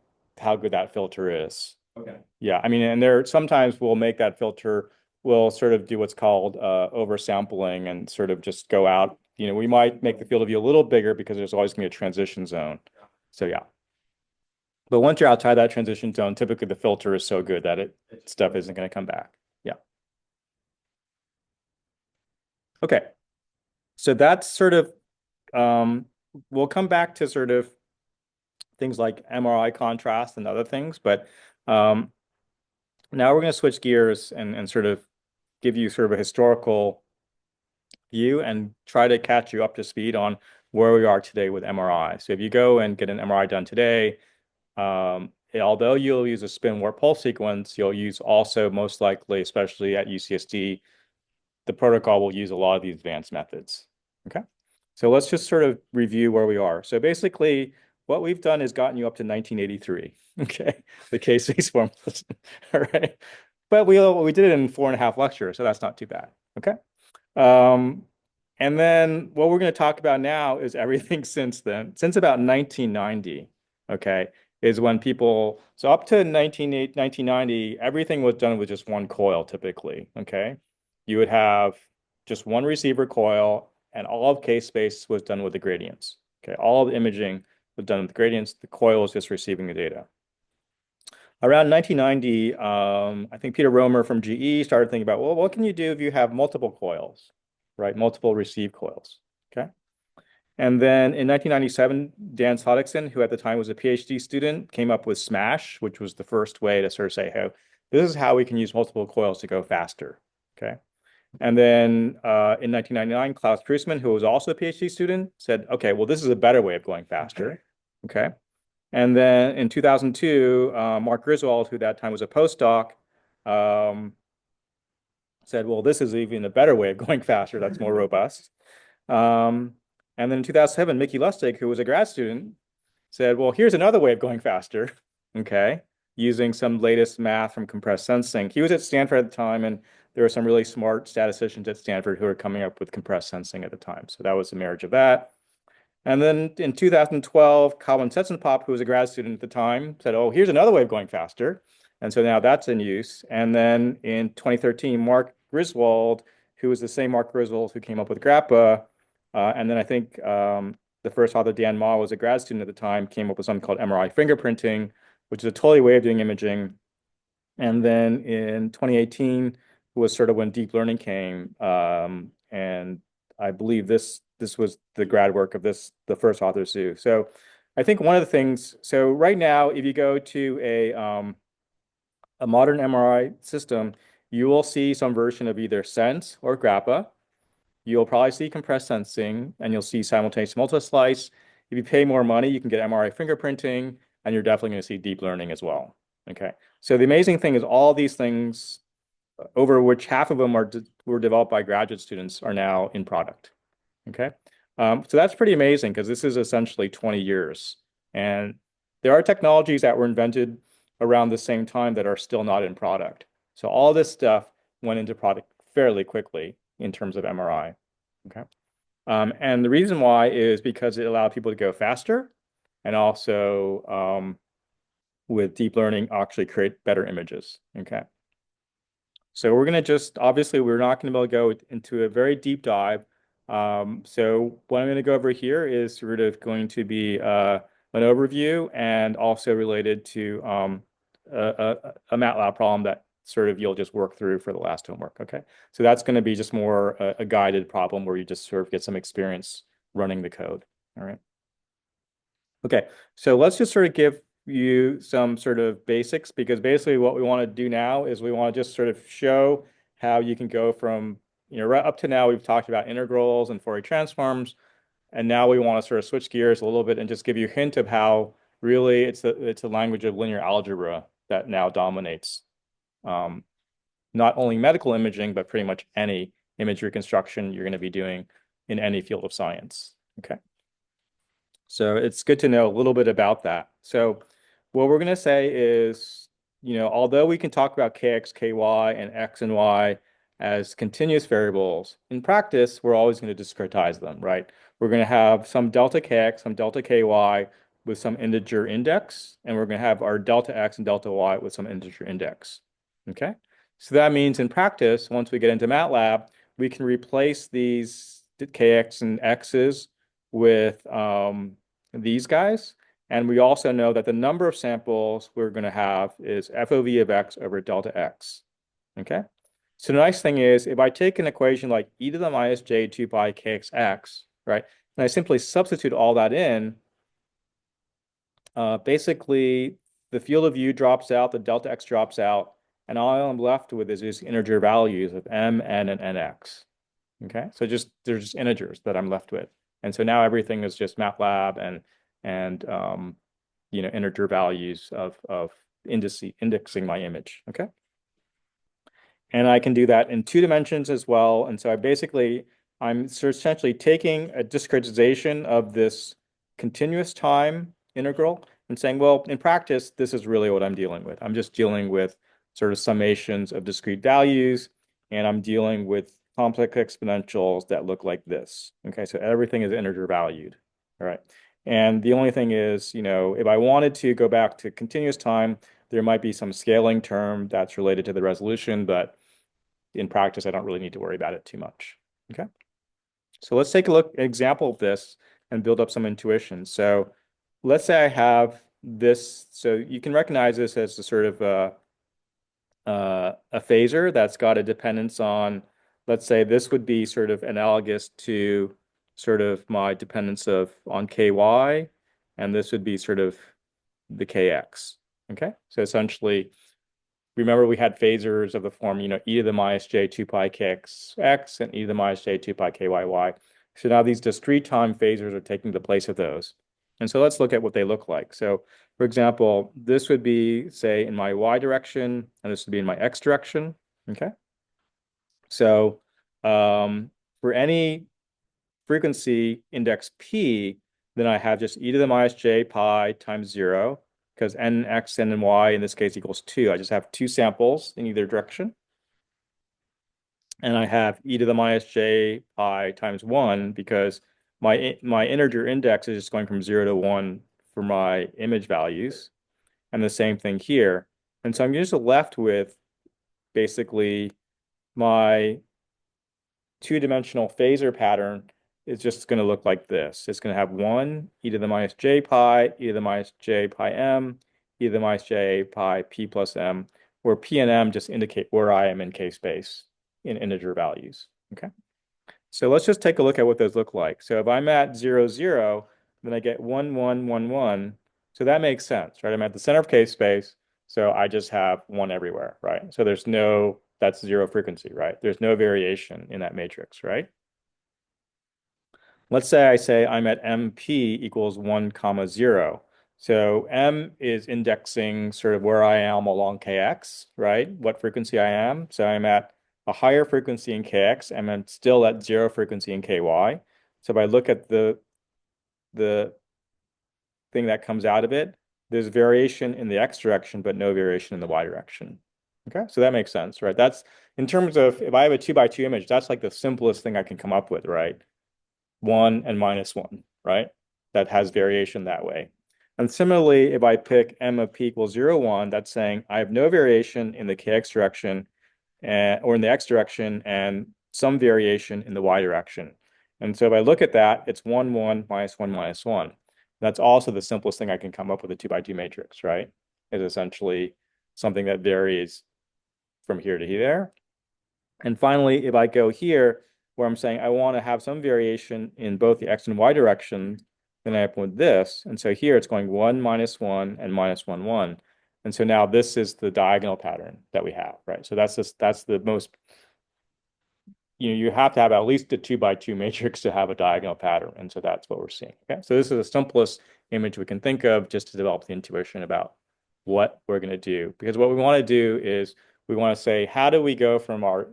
good that filter is. Okay. Yeah, I mean, and there sometimes we'll make that filter, we'll sort of do what's called oversampling and sort of just go out. We might make the field of view a little bigger because there's always going to be a transition zone. So yeah. But once you're outside that transition zone, typically the filter is so good that stuff isn't going to come back. Yeah. Okay. So that's sort of we'll come back to sort of things like MRI contrast and other things, but now we're going to switch gears and sort of give you sort of a historical view and try to catch you up to speed on where we are today with MRI. So if you go and get an MRI done today, although you'll use a spin warp pulse sequence, you'll use also most likely, especially at UCSD, the protocol will use a lot of these advanced methods. Okay. So let's just sort of review where we are. So basically, what we've done is gotten you up to 1983. Okay. The case-based formulas. All right. But we did it in 4.5 lectures, so that's not too bad. Okay. And then what we're going to talk about now is everything since then, since about 1990, okay, is when so up to 1990, everything was done with just one coil typically, okay? You would have just one receiver coil and all of case space was done with the gradients, okay? All the imaging was done with the gradients. The coil was just receiving the data. Around 1990, I think Peter Romer from GE started thinking about, well, what can you do if you have multiple coils, right? Multiple receive coils, okay? And then in 1997, Dan Sodikson, who at the time was a PhD student, came up with SMASH, which was the first way to sort of say, hey, this is how we can use multiple coils to go faster, okay? And then in 1999, Klaus Prusman, who was also a PhD student, said, okay, well, this is a better way of going faster, okay? And then in 2002, Mark Griswold, who at that time was a postdoc, said, well, this is even a better way of going faster. That's more robust. And then in 2007, Mickey Lustig, who was a grad student, said, well, here's another way of going faster, okay, using some latest math from compressed sensing. He was at Stanford at the time, and there were some really smart statisticians at Stanford who were coming up with compressed sensing at the time. So that was the marriage of that. And then in 2012, Colin Setzenpop, who was a grad student at the time, said, oh, here's another way of going faster. And so now that's in use. And then in 2013, Mark Griswold, who was the same Mark Griswold who came up with GRAPPA, and then I think the first author, Dan Ma, was a grad student at the time, came up with something called MRI fingerprinting, which is a totally way of doing imaging. And then in 2018 was sort of when deep learning came. And I believe this was the grad work of the first author, Sue. So I think one of the things, so right now, if you go to a modern MRI system, you will see some version of either Sense or GRAPPA. You'll probably see compressed sensing, and you'll see simultaneous multi-slice. If you pay more money, you can get MRI fingerprinting, and you're definitely going to see deep learning as well. Okay. So the amazing thing is all these things, over which half of them were developed by graduate students, are now in product. Okay. So that's pretty amazing because this is essentially 20 years. And there are technologies that were invented around the same time that are still not in product. So all this stuff went into product fairly quickly in terms of MRI. Okay. And the reason why is because it allowed people to go faster and also with deep learning actually create better images. Okay. So we're going to obviously, we're not going to be able to go into a very deep dive. So what I'm going to go over here is sort of going to be an overview and also related to a MATLAB problem that sort of you'll just work through for the last homework. Okay. So that's going to be just more a guided problem where you just sort of get some experience running the code. All right. Okay. So let's just sort of give you some sort of basics, because basically what we want to do now is we want to just sort of show how you can go from, right up to now we've talked about integrals and Fourier transforms, and now we want to sort of switch gears a little bit and just give you a hint of how really it's a language of linear algebra that now dominates not only medical imaging, but pretty much any image reconstruction you're going to be doing in any field of science. Okay. So it's good to know a little bit about that. So what we're going to say is, although we can talk about kx, ky, and x and y as continuous variables, in practice, we're always going to discretize them, right? We're going to have some delta kx, some delta ky with some integer index, and we're going to have our delta x and delta y with some integer index. Okay? So that means in practice, once we get into MATLAB, we can replace these kx and x's with these guys. And we also know that the number of samples we're going to have is FOV of x over delta x. Okay? So the nice thing is, if I take an equation like e to the minus j 2 pi kxx, right, and I simply substitute all that in, basically the field of view drops out, the delta x drops out, and all I'm left with is these integer values of m, n, and nx. Okay, so they're just integers that I'm left with. And so now everything is just MATLAB and integer values of indexing my image. Okay. And I can do that in 2 dimensions as well. And so I'm essentially taking a discretization of this continuous time integral and saying, well, in practice, this is really what I'm dealing with. I'm just dealing with sort of summations of discrete values, and I'm dealing with complex exponentials that look like this. Okay, so everything is integer valued. All right. And the only thing is, if I wanted to go back to continuous time, there might be some scaling term that's related to the resolution, but in practice, I don't really need to worry about it too much. Okay. So let's take an example of this and build up some intuition. So let's say I have this. So you can recognize this as a sort of a phasor that's got a dependence on, let's say this would be sort of analogous to sort of my dependence on ky, and this would be sort of the kx. Okay. So essentially, remember we had phasors of the form, e to the minus j 2 pi kx and e to the minus j 2 pi kyy. So now these discrete time phasors are taking the place of those. And so let's look at what they look like. So for example, this would be, say, in my y direction, and this would be in my x direction. Okay. So for any frequency index p, then I have just e to the minus j pi times 0, because n, x, n, and y in this case equals 2. I just have 2 samples in either direction. And I have e to the minus j pi times 1 because my integer index is just going from 0 to 1 for my image values. And the same thing here. And so I'm just left with basically my 2-dimensional phasor pattern is just going to look like this. It's going to have 1 e to the minus j pi, e to the minus j pi m, e to the minus j pi p plus m, where p and m just indicate where I am in k-space in integer values. Okay. So let's just take a look at what those look like. So if I'm at 0, 0, then I get 1, 1, 1, 1. So that makes sense, right? I'm at the center of k-space, so I just have 1 everywhere, right? So that's 0 frequency, right? There's no variation in that matrix, right? Let's say I'm at MP equals 1, 0. So M is indexing sort of where I am along KX, right? What frequency I am. So I'm at a higher frequency in KX, and I'm still at 0 frequency in KY. So if I look at the thing that comes out of it, there's variation in the X direction, but no variation in the Y direction. Okay, so that makes sense, right? That's in terms of if I have a 2x2 image, that's like the simplest thing I can come up with, right? 1 and -1, right? That has variation that way. And similarly, if I pick m of p equals 0, 1, that's saying I have no variation in the kx direction or in the x direction and some variation in the y direction. And so if I look at that, it's 1, 1, -1, -1. That's also the simplest thing I can come up with a 2x2 matrix, right? Is essentially something that varies from here to here. And finally, if I go here, where I'm saying I want to have some variation in both the x and y direction, then I have with this. And so here it's going 1, -1, and -1, 1. And so now this is the diagonal pattern that we have, right? So that's the most, you have to have at least a 2 by 2 matrix to have a diagonal pattern. And so that's what we're seeing. Okay. So this is the simplest image we can think of just to develop the intuition about what we're going to do. Because what we want to do is we want to say, how do we go from our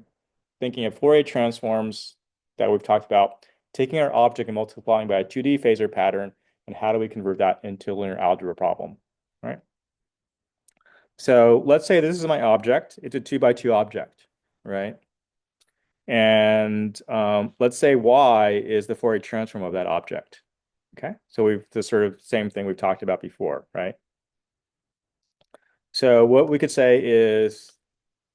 thinking of Fourier transforms that we've talked about, taking our object and multiplying by a 2D phasor pattern, and how do we convert that into a linear algebra problem, right? So let's say this is my object. It's a 2 by 2 object, right? And let's say y is the Fourier transform of that object. Okay, so we've the sort of same thing we've talked about before, right? So what we could say is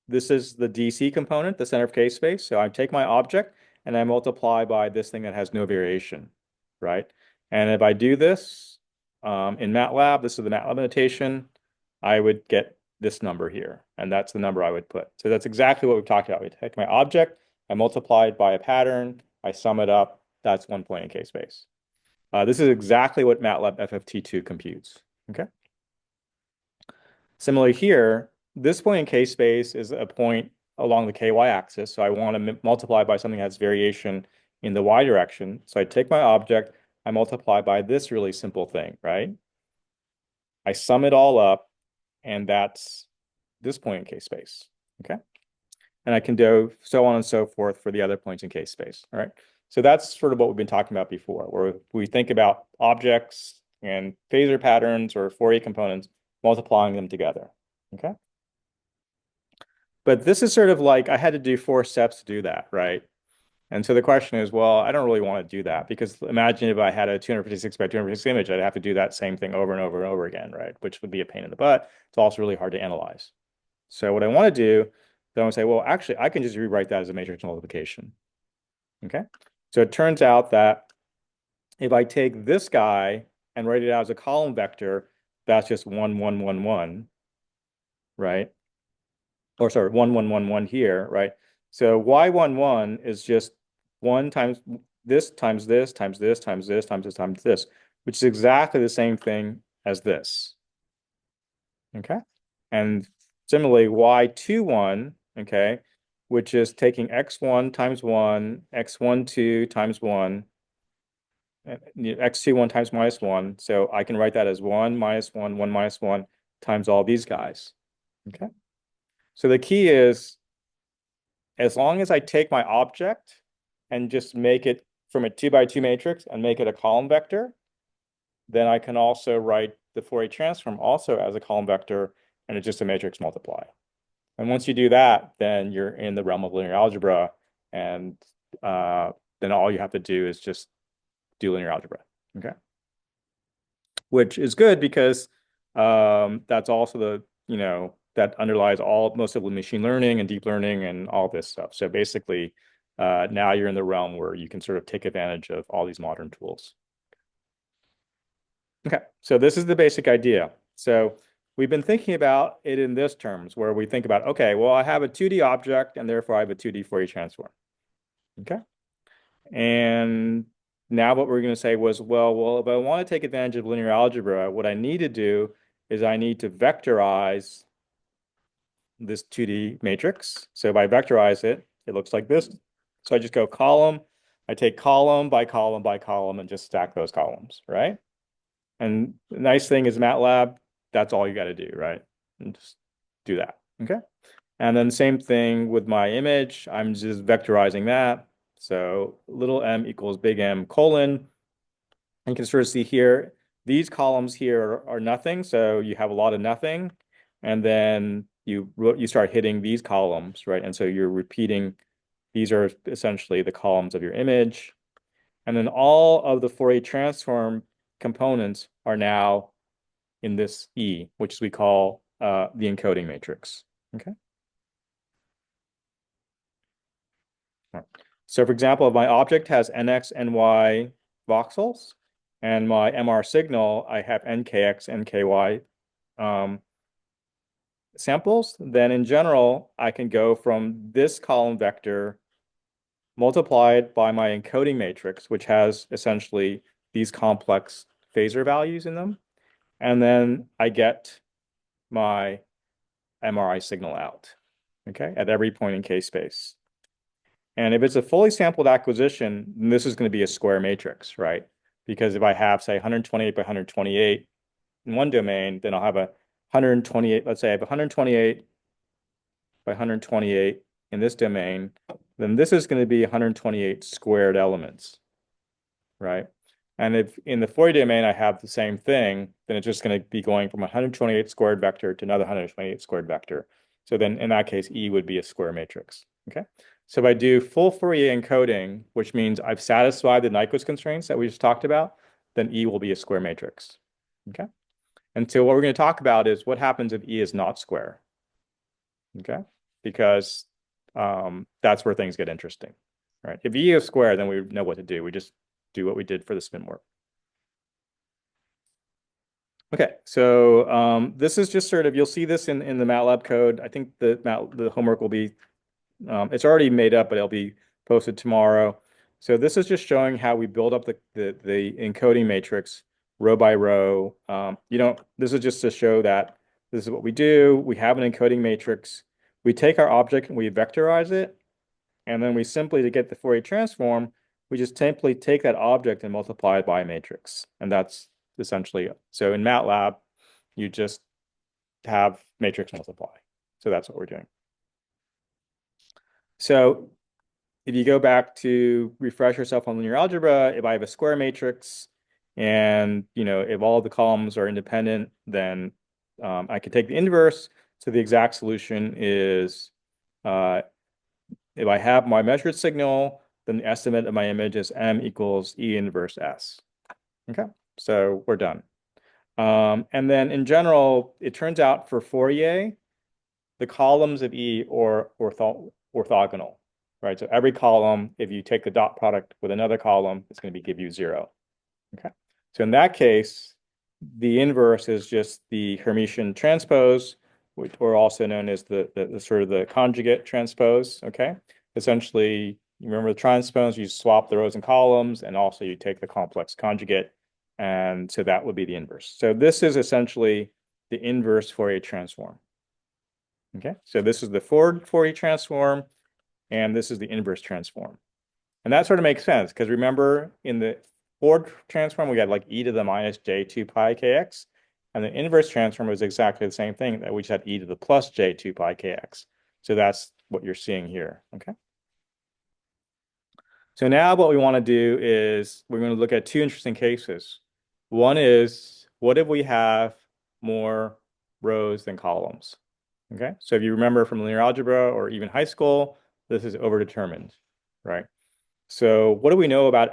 this is the DC component, the center of K space. So I take my object and I multiply by this thing that has no variation, right? And if I do this in MATLAB, this is the MATLAB notation, I would get this number here, and that's the number I would put. So that's exactly what we've talked about. We take my object, I multiply it by a pattern, I sum it up, that's one point in K space. This is exactly what MATLAB FFT2 computes, okay? Similarly here, this point in K space is a point along the KY axis, so I want to multiply by something that has variation in the Y direction. So I take my object, I multiply by this really simple thing, right? I sum it all up, and that's this point in K space, okay? And I can do so on and so forth for the other points in K space, all right? So that's sort of what we've been talking about before, where we think about objects and phasor patterns or Fourier components, multiplying them together, okay? But this is sort of like, I had to do 4 steps to do that, right? And so the question is, well, I don't really want to do that, because imagine if I had a 256 by 256 image, I'd have to do that same thing over and over and over again, right? Which would be a pain in the butt. It's also really hard to analyze. So what I want to do, then I want to say, well, actually, I can just rewrite that as a matrix multiplication. Okay. So it turns out that if I take this guy and write it out as a column vector, that's just 1, 1, 1, 1, right? Or sorry, 1, 1, 1, 1 here, right? So y11 is just 1 times this times this times this times this times this times this, which is exactly the same thing as this. Okay. And similarly, y21, okay, which is taking x1 times 1, x12 times 1, x21 times minus 1. So I can write that as 1 minus 1, 1 minus 1 times all these guys. Okay. So the key is, as long as I take my object and just make it from a 2 by 2 matrix and make it a column vector, then I can also write the Fourier transform also as a column vector, and it's just a matrix multiply. And once you do that, then you're in the realm of linear algebra, and then all you have to do is just do linear algebra, okay? Which is good because that's also the, that underlies most of the machine learning and deep learning and all this stuff. So basically, now you're in the realm where you can sort of take advantage of all these modern tools. Okay, so this is the basic idea. So we've been thinking about it in this terms, where we think about, okay, well, I have a 2D object, and therefore I have a 2D Fourier transform. Okay, and now what we're going to say was, well, if I want to take advantage of linear algebra, what I need to do is I need to vectorize this 2D matrix. So if I vectorize it, it looks like this. So I just go column, I take column by column by column and just stack those columns, right? And the nice thing is MATLAB, that's all you got to do, right? And just do that, okay? And then same thing with my image, I'm just vectorizing that. So little m equals big M colon. And you can sort of see here, these columns here are nothing, so you have a lot of nothing. And then you start hitting these columns, right? And so you're repeating, these are essentially the columns of your image. And then all of the Fourier transform components are now in this E, which we call the encoding matrix, okay? So for example, if my object has NX, NY voxels, and my MR signal, I have NKX, NKY samples, then in general, I can go from this column vector, multiply it by my encoding matrix, which has essentially these complex phasor values in them. And then I get my MRI signal out, okay, at every point in K space. And if it's a fully sampled acquisition, then this is going to be a square matrix, right? Because if I have, say, 128 by 128 in one domain, then I'll have a 128, let's say I have 128 by 128 in this domain, then this is going to be 128 squared elements, right? And if in the Fourier domain I have the same thing, then it's just going to be going from 128 squared vector to another 128 squared vector. So then in that case, E would be a square matrix, okay? So if I do full Fourier encoding, which means I've satisfied the Nyquist constraints that we just talked about, then E will be a square matrix, okay? And so what we're going to talk about is what happens if E is not square, okay? Because that's where things get interesting, right? If E is square, then we know what to do. We just do what we did for the spin work. Okay, so this is just sort of, you'll see this in the MATLAB code. I think the homework will be, it's already made up, but it'll be posted tomorrow. So this is just showing how we build up the encoding matrix row by row. This is just to show that this is what we do. We have an encoding matrix. We take our object and we vectorize it. And then we simply, to get the Fourier transform, we just simply take that object and multiply it by a matrix. And that's essentially, so in MATLAB, you just have matrix multiply. So that's what we're doing. So if you go back to refresh yourself on linear algebra, if I have a square matrix and, if all the columns are independent, then I can take the inverse. So the exact solution is, if I have my measured signal, then the estimate of my image is M equals E inverse S. Okay, so we're done. And then in general, it turns out for Fourier, the columns of E are orthogonal, right? So every column, if you take the dot product with another column, it's going to give you 0. Okay, so in that case, the inverse is just the Hermitian transpose, which are also known as the sort of the conjugate transpose. Okay, essentially, you remember the transpose, you swap the rows and columns, and also you take the complex conjugate, and so that would be the inverse. So this is essentially the inverse Fourier transform. Okay, so this is the forward Fourier transform, and this is the inverse transform. And that sort of makes sense, because remember, in the forward transform, we got like e to the minus j2 pi kx. And the inverse transform was exactly the same thing, that we just had e to the plus j2 pi kx. So that's what you're seeing here, okay? So now what we want to do is we're going to look at two interesting cases. One is, what if we have more rows than columns? Okay, so if you remember from linear algebra or even high school, this is overdetermined, right? So what do we know about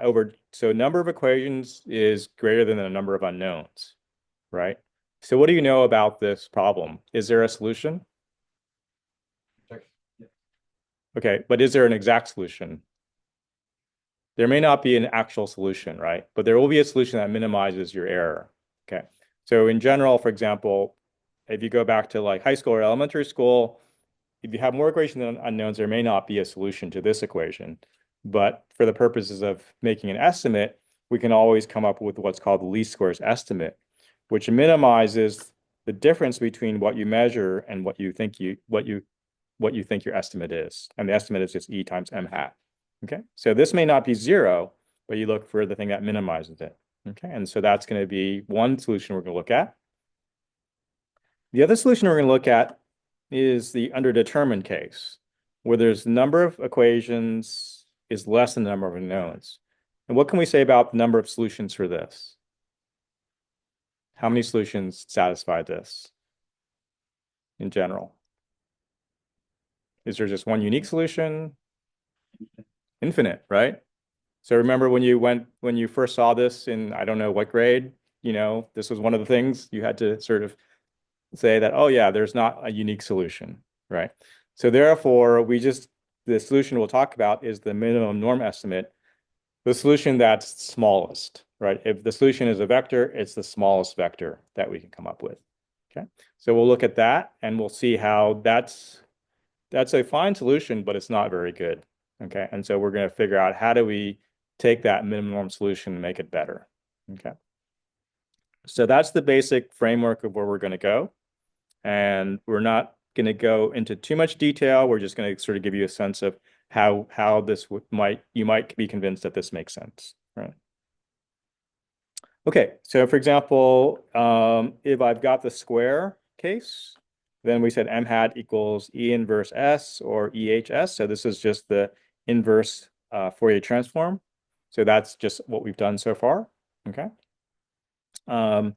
so number of equations is greater than the number of unknowns, right? So what do you know about this problem? Is there a solution? Okay, but is there an exact solution? There may not be an actual solution, right? But there will be a solution that minimizes your error. Okay, so in general, for example, if you go back to like high school or elementary school, if you have more equations than unknowns, there may not be a solution to this equation. But for the purposes of making an estimate, we can always come up with what's called the least squares estimate, which minimizes the difference between what you measure and what you think your estimate is. And the estimate is just E times M hat. Okay, so this may not be 0, but you look for the thing that minimizes it. Okay, and so that's going to be one solution we're going to look at. The other solution we're going to look at is the underdetermined case, where there's number of equations is less than the number of unknowns. And what can we say about the number of solutions for this? How many solutions satisfy this in general? Is there just one unique solution? Infinite, right? So remember when you first saw this in, I don't know what grade, this was one of the things you had to sort of say that, oh yeah, there's not a unique solution, right? So therefore, the solution we'll talk about is the minimum norm estimate, the solution that's smallest, right? If the solution is a vector, it's the smallest vector that we can come up with, okay? So we'll look at that and we'll see how that's a fine solution, but it's not very good, okay? And so we're going to figure out how do we take that minimum norm solution and make it better, okay? So that's the basic framework of where we're going to go. And we're not going to go into too much detail. We're just going to sort of give you a sense of how this you might be convinced that this makes sense, right? Okay, so for example, if I've got the square case, then we said m hat equals E inverse S or EHS. So this is just the inverse Fourier transform. So that's just what we've done so far. Okay. And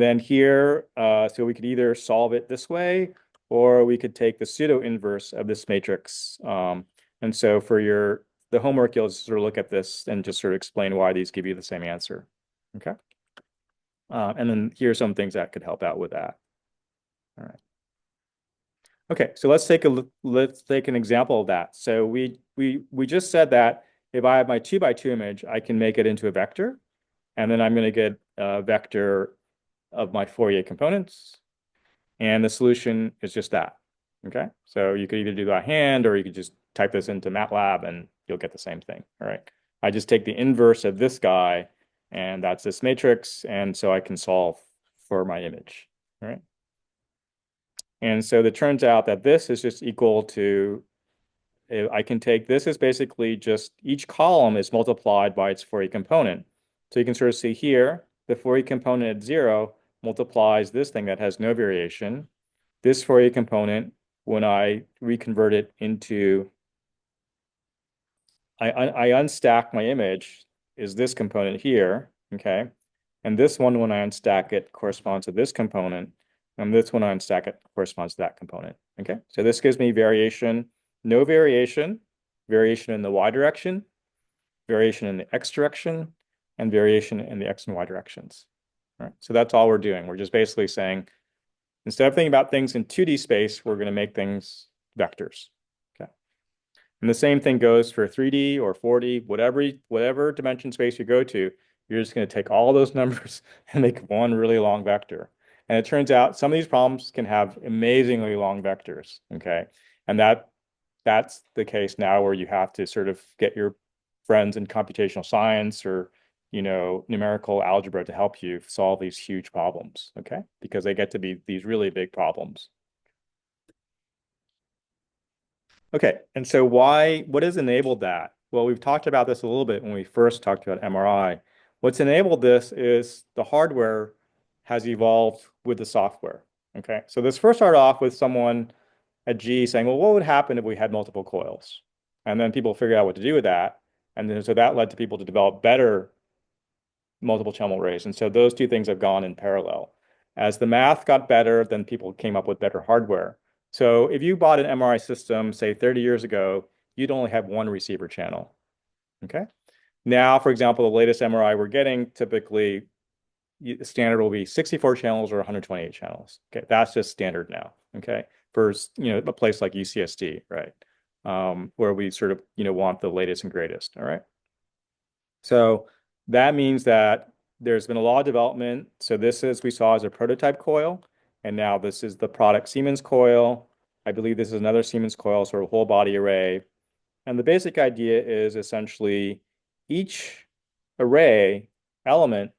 then here, so we could either solve it this way, or we could take the pseudo inverse of this matrix. And so for the homework, you'll sort of look at this and just sort of explain why these give you the same answer. Okay. And then here's some things that could help out with that. All right. Okay, so let's take an example of that. So we just said that if I have my 2x2 image, I can make it into a vector, and then I'm going to get a vector of my Fourier components, and the solution is just that. Okay, so you could either do that by hand, or you could just type this into MATLAB, and you'll get the same thing. All right, I just take the inverse of this guy, and that's this matrix, and so I can solve for my image. All right. And so it turns out that this is just equal to, I can take, this is basically just each column is multiplied by its Fourier component. So you can sort of see here, the Fourier component at 0 multiplies this thing that has no variation. This Fourier component, when I reconvert it into, I unstack my image, is this component here, okay? And this one, when I unstack it, corresponds to this component. And this one, I unstack it, corresponds to that component, okay? So this gives me variation, no variation, variation in the y direction, variation in the x direction, and variation in the x and y directions. All right, so that's all we're doing. We're just basically saying, instead of thinking about things in 2D space, we're going to make things vectors. Okay. And the same thing goes for 3D or 4D, whatever dimension space you go to, you're just going to take all those numbers and make one really long vector. And it turns out some of these problems can have amazingly long vectors. Okay. And that's the case now where you have to sort of get your friends in computational science or numerical algebra to help you solve these huge problems, okay? Because they get to be these really big problems. Okay, and so what has enabled that? Well, we've talked about this a little bit when we first talked about MRI. What's enabled this is the hardware has evolved with the software, okay? So this first started off with someone at G saying, well, what would happen if we had multiple coils? And then people figured out what to do with that. And then so that led to people to develop better multiple channel arrays. And so those two things have gone in parallel. As the math got better, then people came up with better hardware. So if you bought an MRI system, say 30 years ago, you'd only have one receiver channel. Okay. Now, for example, the latest MRI we're getting, typically the standard will be 64 channels or 128 channels. Okay, that's just standard now. Okay, for a place like UCSD, right, where we sort of want the latest and greatest. All right. So that means that there's been a lot of development. So this is, we saw as a prototype coil, and now this is the product Siemens coil. I believe this is another Siemens coil, sort of whole body array. And the basic idea is essentially each array element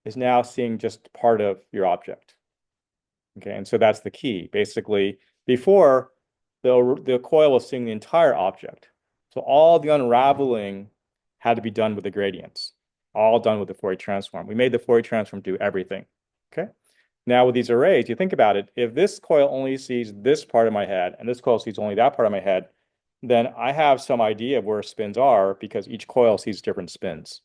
is now seeing just part of your object. Okay, and so that's the key. Basically, before the coil was seeing the entire object. So all the unraveling had to be done with the gradients, all done with the Fourier transform. We made the Fourier transform do everything. Okay. Now with these arrays, you think about it, if this coil only sees this part of my head and this coil sees only that part of my head, then I have some idea of where spins are because each coil sees different spins.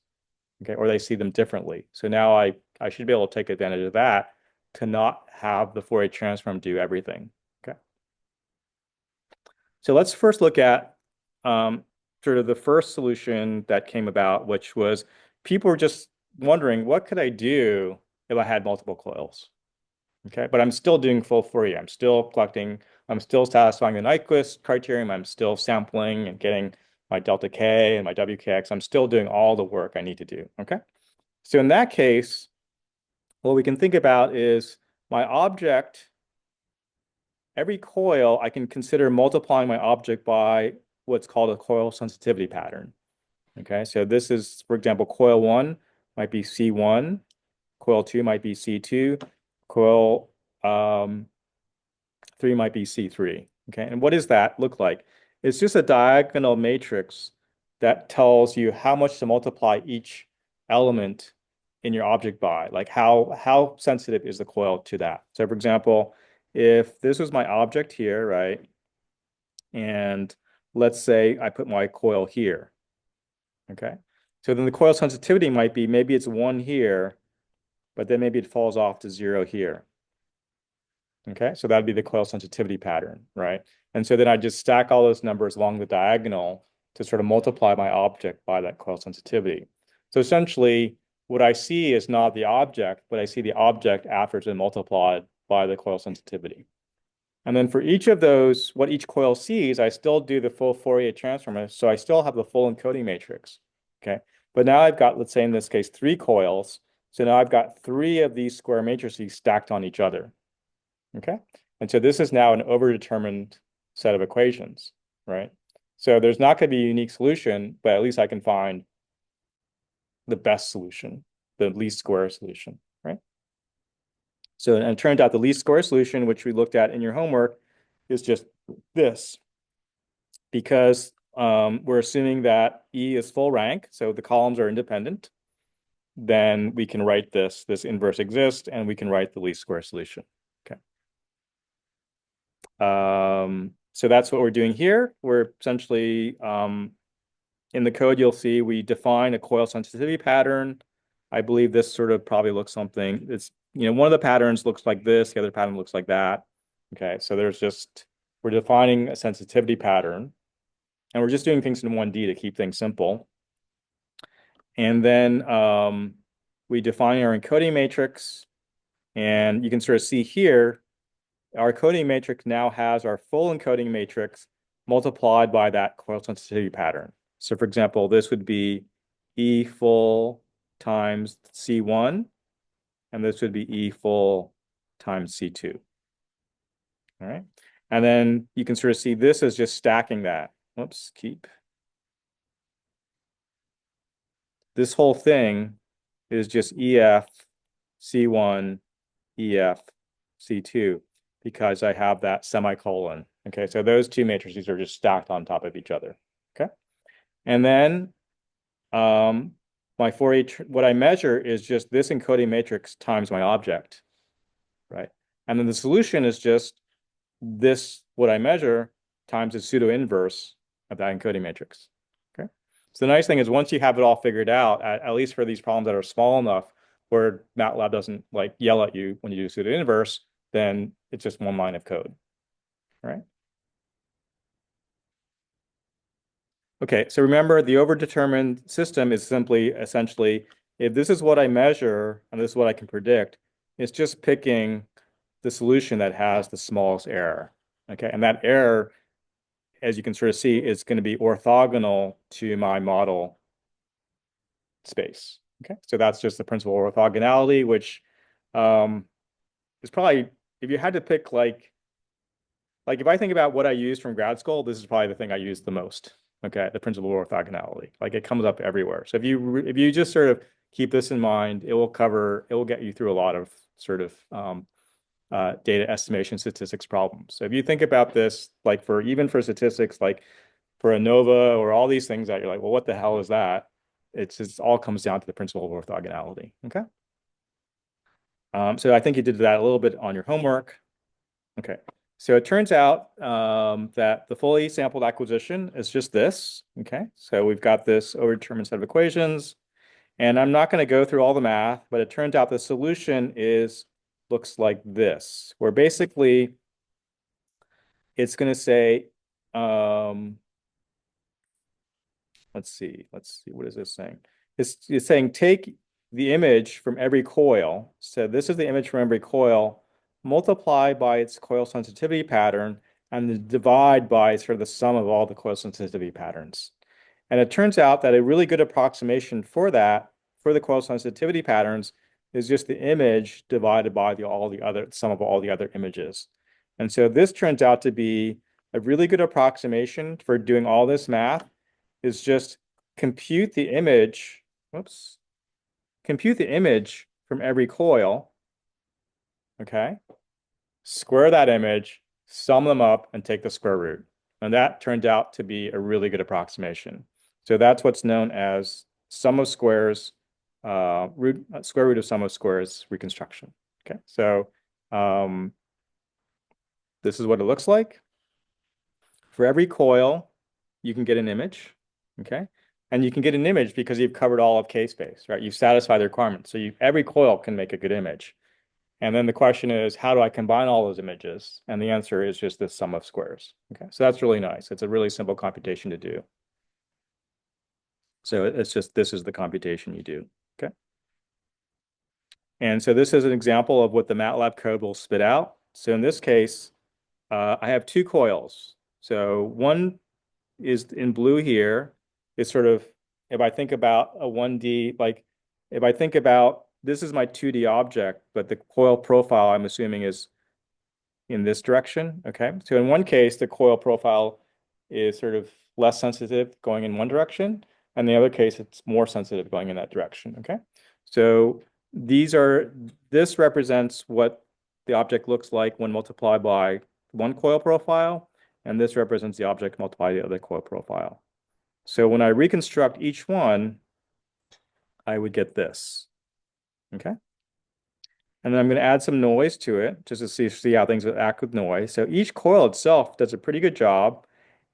Okay, or they see them differently. So now I should be able to take advantage of that to not have the Fourier transform do everything. Okay. So let's first look at sort of the first solution that came about, which was people were just wondering, what could I do if I had multiple coils? Okay, but I'm still doing full Fourier. I'm still collecting, I'm still satisfying the Nyquist criterion. I'm still sampling and getting my delta K and my WKX. I'm still doing all the work I need to do. Okay, so in that case, what we can think about is my object, every coil, I can consider multiplying my object by what's called a coil sensitivity pattern. Okay, so this is, for example, coil 1 might be C1, coil 2 might be C2, coil 3 might be C3. Okay, and what does that look like? It's just a diagonal matrix that tells you how much to multiply each element in your object by, like how sensitive is the coil to that. So for example, if this was my object here, right? And let's say I put my coil here, okay? So then the coil sensitivity might be, maybe it's 1 here, but then maybe it falls off to 0 here. Okay, so that'd be the coil sensitivity pattern, right? And so then I just stack all those numbers along the diagonal to sort of multiply my object by that coil sensitivity. So essentially, what I see is not the object, but I see the object after it's been multiplied by the coil sensitivity. And then for each of those, what each coil sees, I still do the full Fourier transform. So I still have the full encoding matrix. Okay. But now I've got, let's say in this case, 3 coils. So now I've got 3 of these square matrices stacked on each other. Okay. And so this is now an overdetermined set of equations, right? So there's not going to be a unique solution, but at least I can find the best solution, the least square solution, right? So, and it turned out the least square solution, which we looked at in your homework, is just this. Because we're assuming that E is full rank, so the columns are independent, then we can write this inverse exists, and we can write the least square solution. Okay. So that's what we're doing here. We're essentially, in the code, you'll see we define a coil sensitivity pattern. I believe this sort of probably looks something, it's, one of the patterns looks like this, the other pattern looks like that. Okay, so we're defining a sensitivity pattern, and we're just doing things in 1D to keep things simple. And then we define our encoding matrix, and you can sort of see here, our encoding matrix now has our full encoding matrix multiplied by that coil sensitivity pattern. So for example, this would be E full times C1, and this would be E full times C2. All right. And then you can sort of see this as just stacking that. Whoops, keep. This whole thing is just EF C1, EF C2, because I have that semicolon. Okay, so those 2 matrices are just stacked on top of each other. Okay. And then my Fourier, what I measure is just this encoding matrix times my object, right? And then the solution is just this, what I measure, times the pseudo inverse of that encoding matrix. Okay. So the nice thing is once you have it all figured out, at least for these problems that are small enough where MATLAB doesn't like yell at you when you do pseudo inverse, then it's just 1 line of code, right? Okay, so remember the overdetermined system is simply essentially, if this is what I measure and this is what I can predict, it's just picking the solution that has the smallest error. Okay, and that error, as you can sort of see, is going to be orthogonal to my model space. Okay, so that's just the principle of orthogonality, which is probably, if you had to pick like if I think about what I use from grad school, this is probably the thing I use the most. Okay, the principle of orthogonality. Like it comes up everywhere. So if you just sort of keep this in mind, it will get you through a lot of sort of data estimation statistics problems. So if you think about this, like even for statistics, like for ANOVA or all these things that you're like, well, what the hell is that? It all comes down to the principle of orthogonality. Okay. So I think you did that a little bit on your homework. Okay. So it turns out that the fully sampled acquisition is just this. Okay. So we've got this overdetermined set of equations, and I'm not going to go through all the math, but it turns out the solution looks like this, where basically it's going to say, let's see, what is this saying? It's saying take the image from every coil. So this is the image from every coil, multiply by its coil sensitivity pattern, and then divide by sort of the sum of all the coil sensitivity patterns. And it turns out that a really good approximation for that, for the coil sensitivity patterns, is just the image divided by the sum of all the other images. And so this turns out to be a really good approximation for doing all this math, is just compute the image, compute the image from every coil, okay? Square that image, sum them up, and take the square root, And that turned out to be a really good approximation. So that's what's known as sum of squares, square root of sum of squares reconstruction. Okay, so this is what it looks like. For every coil, you can get an image. Okay, and you can get an image because you've covered all of K-space, right? You've satisfied the requirements. So every coil can make a good image. And then the question is, how do I combine all those images? And the answer is just the sum of squares. Okay, so that's really nice. It's a really simple computation to do. So it's just, this is the computation you do. Okay. And so this is an example of what the MATLAB code will spit out. So in this case, I have two coils. So one is in blue here. It's sort of, if I think about a 1D, like if I think about, this is my 2D object, but the coil profile I'm assuming is in this direction. Okay. So in one case, the coil profile is sort of less sensitive going in one direction. And the other case, it's more sensitive going in that direction. Okay. So this represents what the object looks like when multiplied by one coil profile. And this represents the object multiplied by the other coil profile. So when I reconstruct each one, I would get this. Okay. And then I'm going to add some noise to it just to see how things act with noise. So each coil itself does a pretty good job.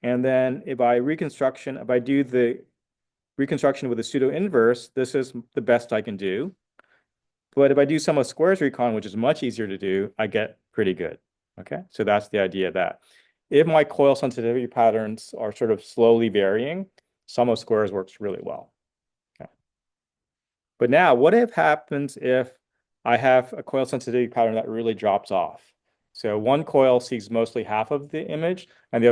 And then if I do the reconstruction with a pseudo inverse, this is the best I can do. But if I do sum of squares recon, which is much easier to do, I get pretty good. Okay, so that's the idea of that. If my coil sensitivity patterns are sort of slowly varying, sum of squares works really well. Okay. But now, what happens if I have a coil sensitivity pattern that really drops off? So one coil sees mostly half of the image, and the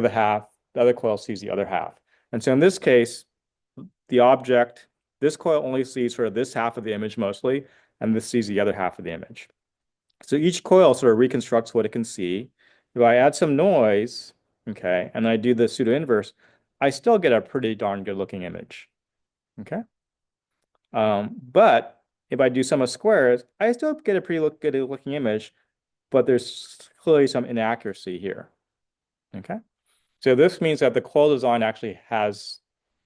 other coil sees the other half. And so in this case, this coil only sees sort of this half of the image mostly, and this sees the other half of the image. So each coil sort of reconstructs what it can see. If I add some noise, okay, and I do the pseudo inverse, I still get a pretty darn good looking image. Okay. But if I do sum of squares, I still get a pretty good looking image, but there's clearly some inaccuracy here. Okay. So this means that the coil design actually has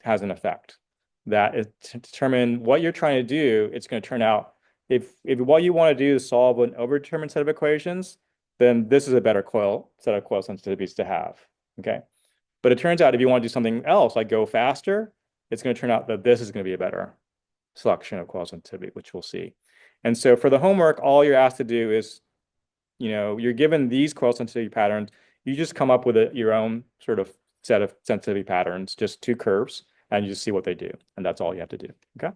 an effect. That is to determine what you're trying to do, it's going to turn out, if what you want to do is solve an overdetermined set of equations, then this is a better set of coil sensitivities to have. Okay. But it turns out if you want to do something else, like go faster, it's going to turn out that this is going to be a better selection of coil sensitivity, which we'll see. And so for the homework, all you're asked to do is, you're given these coil sensitivity patterns, you just come up with your own sort of set of sensitivity patterns, just two curves, and you just see what they do. And that's all you have to do. Okay.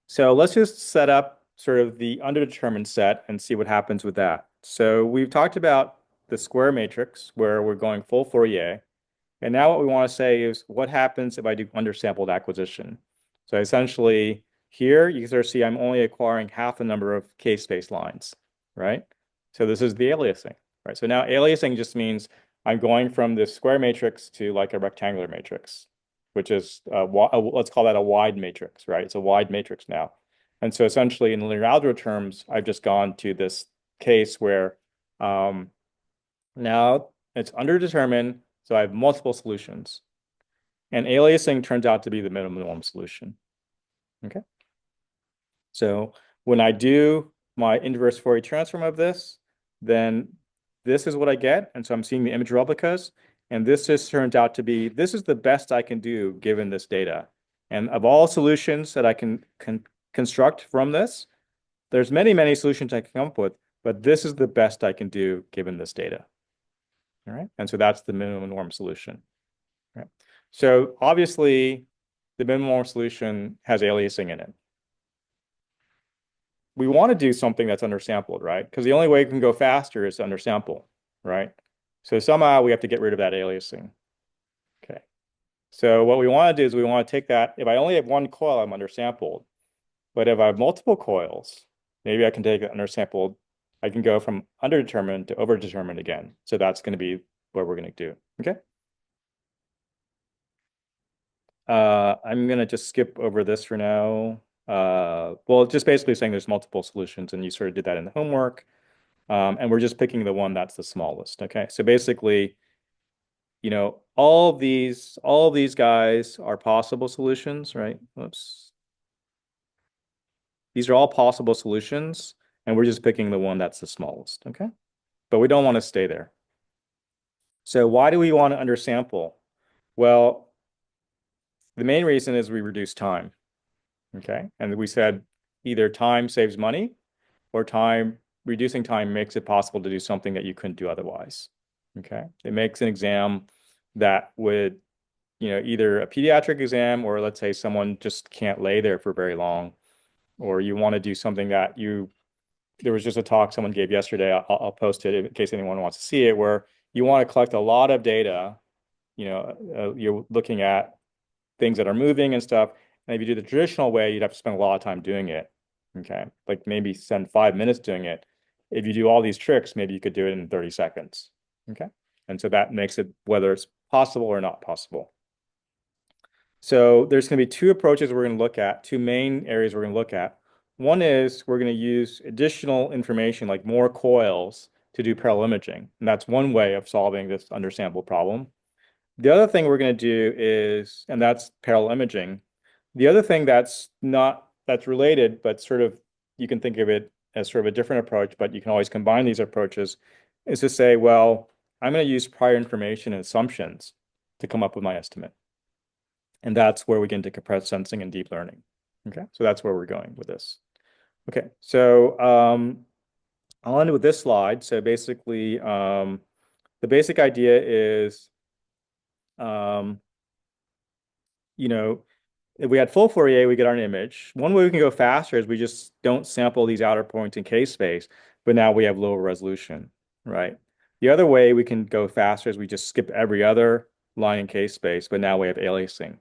So let's just set up sort of the underdetermined set and see what happens with that. So we've talked about the square matrix where we're going full Fourier. And now what we want to say is what happens if I do undersampled acquisition? So essentially here you can sort of see I'm only acquiring half the number of K-space lines, right? So this is the aliasing, right? So now aliasing just means I'm going from this square matrix to like a rectangular matrix, which is, let's call that a wide matrix, right? It's a wide matrix now. And so essentially in linear algebra terms, I've just gone to this case where now it's underdetermined, so I have multiple solutions. And aliasing turns out to be the minimum norm solution. Okay. So when I do my inverse Fourier transform of this, then this is what I get. And so I'm seeing the image replicas. And this just turns out to be, this is the best I can do given this data. And of all solutions that I can construct from this, there's many, many solutions I can come up with, but this is the best I can do given this data. All right. And so that's the minimum norm solution. Right. So obviously the minimum norm solution has aliasing in it. We want to do something that's undersampled, right? Because the only way we can go faster is to undersample, right? So somehow we have to get rid of that aliasing. Okay. So what we want to do is we want to take that. If I only have one coil, I'm undersampled. But if I have multiple coils, maybe I can take it undersampled. I can go from underdetermined to overdetermined again. So that's going to be what we're going to do. Okay. I'm going to just skip over this for now. Well, just basically saying there's multiple solutions and you sort of did that in the homework. And we're just picking the one that's the smallest. Okay. So basically all these guys are possible solutions, right? Whoops. These are all possible solutions, and we're just picking the one that's the smallest, okay? But we don't want to stay there. So why do we want to undersample? Well, the main reason is we reduce time, okay? And we said either time saves money or reducing time makes it possible to do something that you couldn't do otherwise, okay? It makes an exam that would, either a pediatric exam or let's say someone just can't lay there for very long, or you want to do something that there was just a talk someone gave yesterday. I'll post it in case anyone wants to see it, where you want to collect a lot of data. You're looking at things that are moving and stuff. And if you do the traditional way, you'd have to spend a lot of time doing it. Okay. Like maybe spend 5 minutes doing it. If you do all these tricks, maybe you could do it in 30 seconds. Okay. And so that makes it whether it's possible or not possible. So there's going to be two approaches we're going to look at, two main areas we're going to look at. One is we're going to use additional information like more coils to do parallel imaging. And that's one way of solving this undersample problem. The other thing we're going to do is, and that's parallel imaging. The other thing that's related, but sort of you can think of it as sort of a different approach, but you can always combine these approaches, is to say, well, I'm going to use prior information and assumptions to come up with my estimate. And that's where we get into compressed sensing and deep learning. Okay, so that's where we're going with this. Okay, so I'll end with this slide. So basically, the basic idea is, if we had full Fourier, we get our image. One way we can go faster is we just don't sample these outer points in K-space, but now we have lower resolution, right? The other way we can go faster is we just skip every other line in K-space, but now we have aliasing.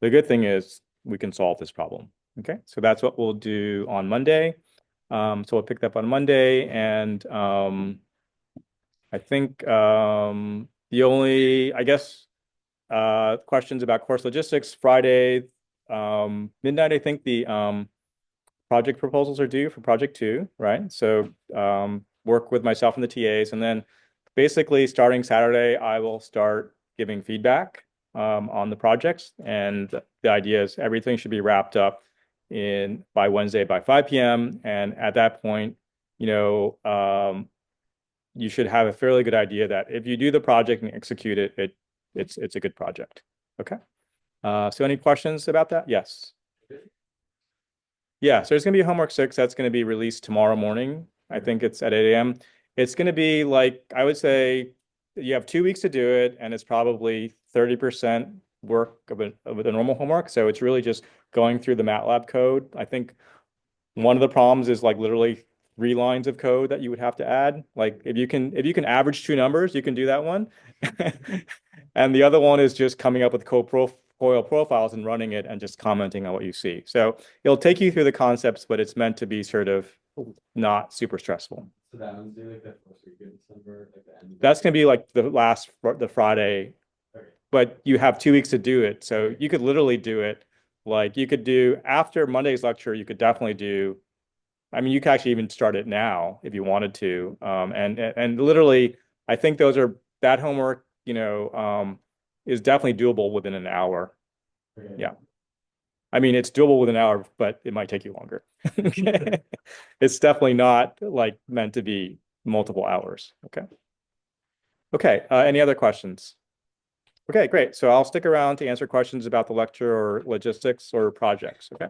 The good thing is we can solve this problem. Okay, so that's what we'll do on Monday. So we'll pick that up on Monday, and I think the only, I guess, questions about course logistics, Friday, midnight, I think the project proposals are due for project 2, right? So work with myself and the TAs, and then basically starting Saturday, I will start giving feedback on the projects. And the idea is everything should be wrapped up by Wednesday by 5 p.m. And at that point, you should have a fairly good idea that if you do the project and execute it, it's a good project. Okay. So any questions about that? Yes. Yeah, so there's going to be homework 6 that's going to be released tomorrow morning. I think it's at 8 a.m. It's going to be like, I would say you have 2 weeks to do it, and it's probably 30% work of the normal homework. So it's really just going through the MATLAB code. I think one of the problems is like literally 3 lines of code that you would have to add. Like if you can average 2 numbers, you can do that one. And the other one is just coming up with coil profiles and running it and just commenting on what you see. So it'll take you through the concepts, but it's meant to be sort of not super stressful. So that one's due like the first week of December, like the end. That's going to be like the Friday, Okay. but you have 2 weeks to do it. So you could literally do it. Like you could do after Monday's lecture, you could definitely do, I mean, you could actually even start it now if you wanted to. And literally, I think that homework, is definitely doable within an hour. Okay. Yeah. I mean, it's doable within an hour, but it might take you longer. It's definitely not like meant to be multiple hours. Okay. Okay. Any other questions? Okay, great. So I'll stick around to answer questions about the lecture or logistics or projects. Okay.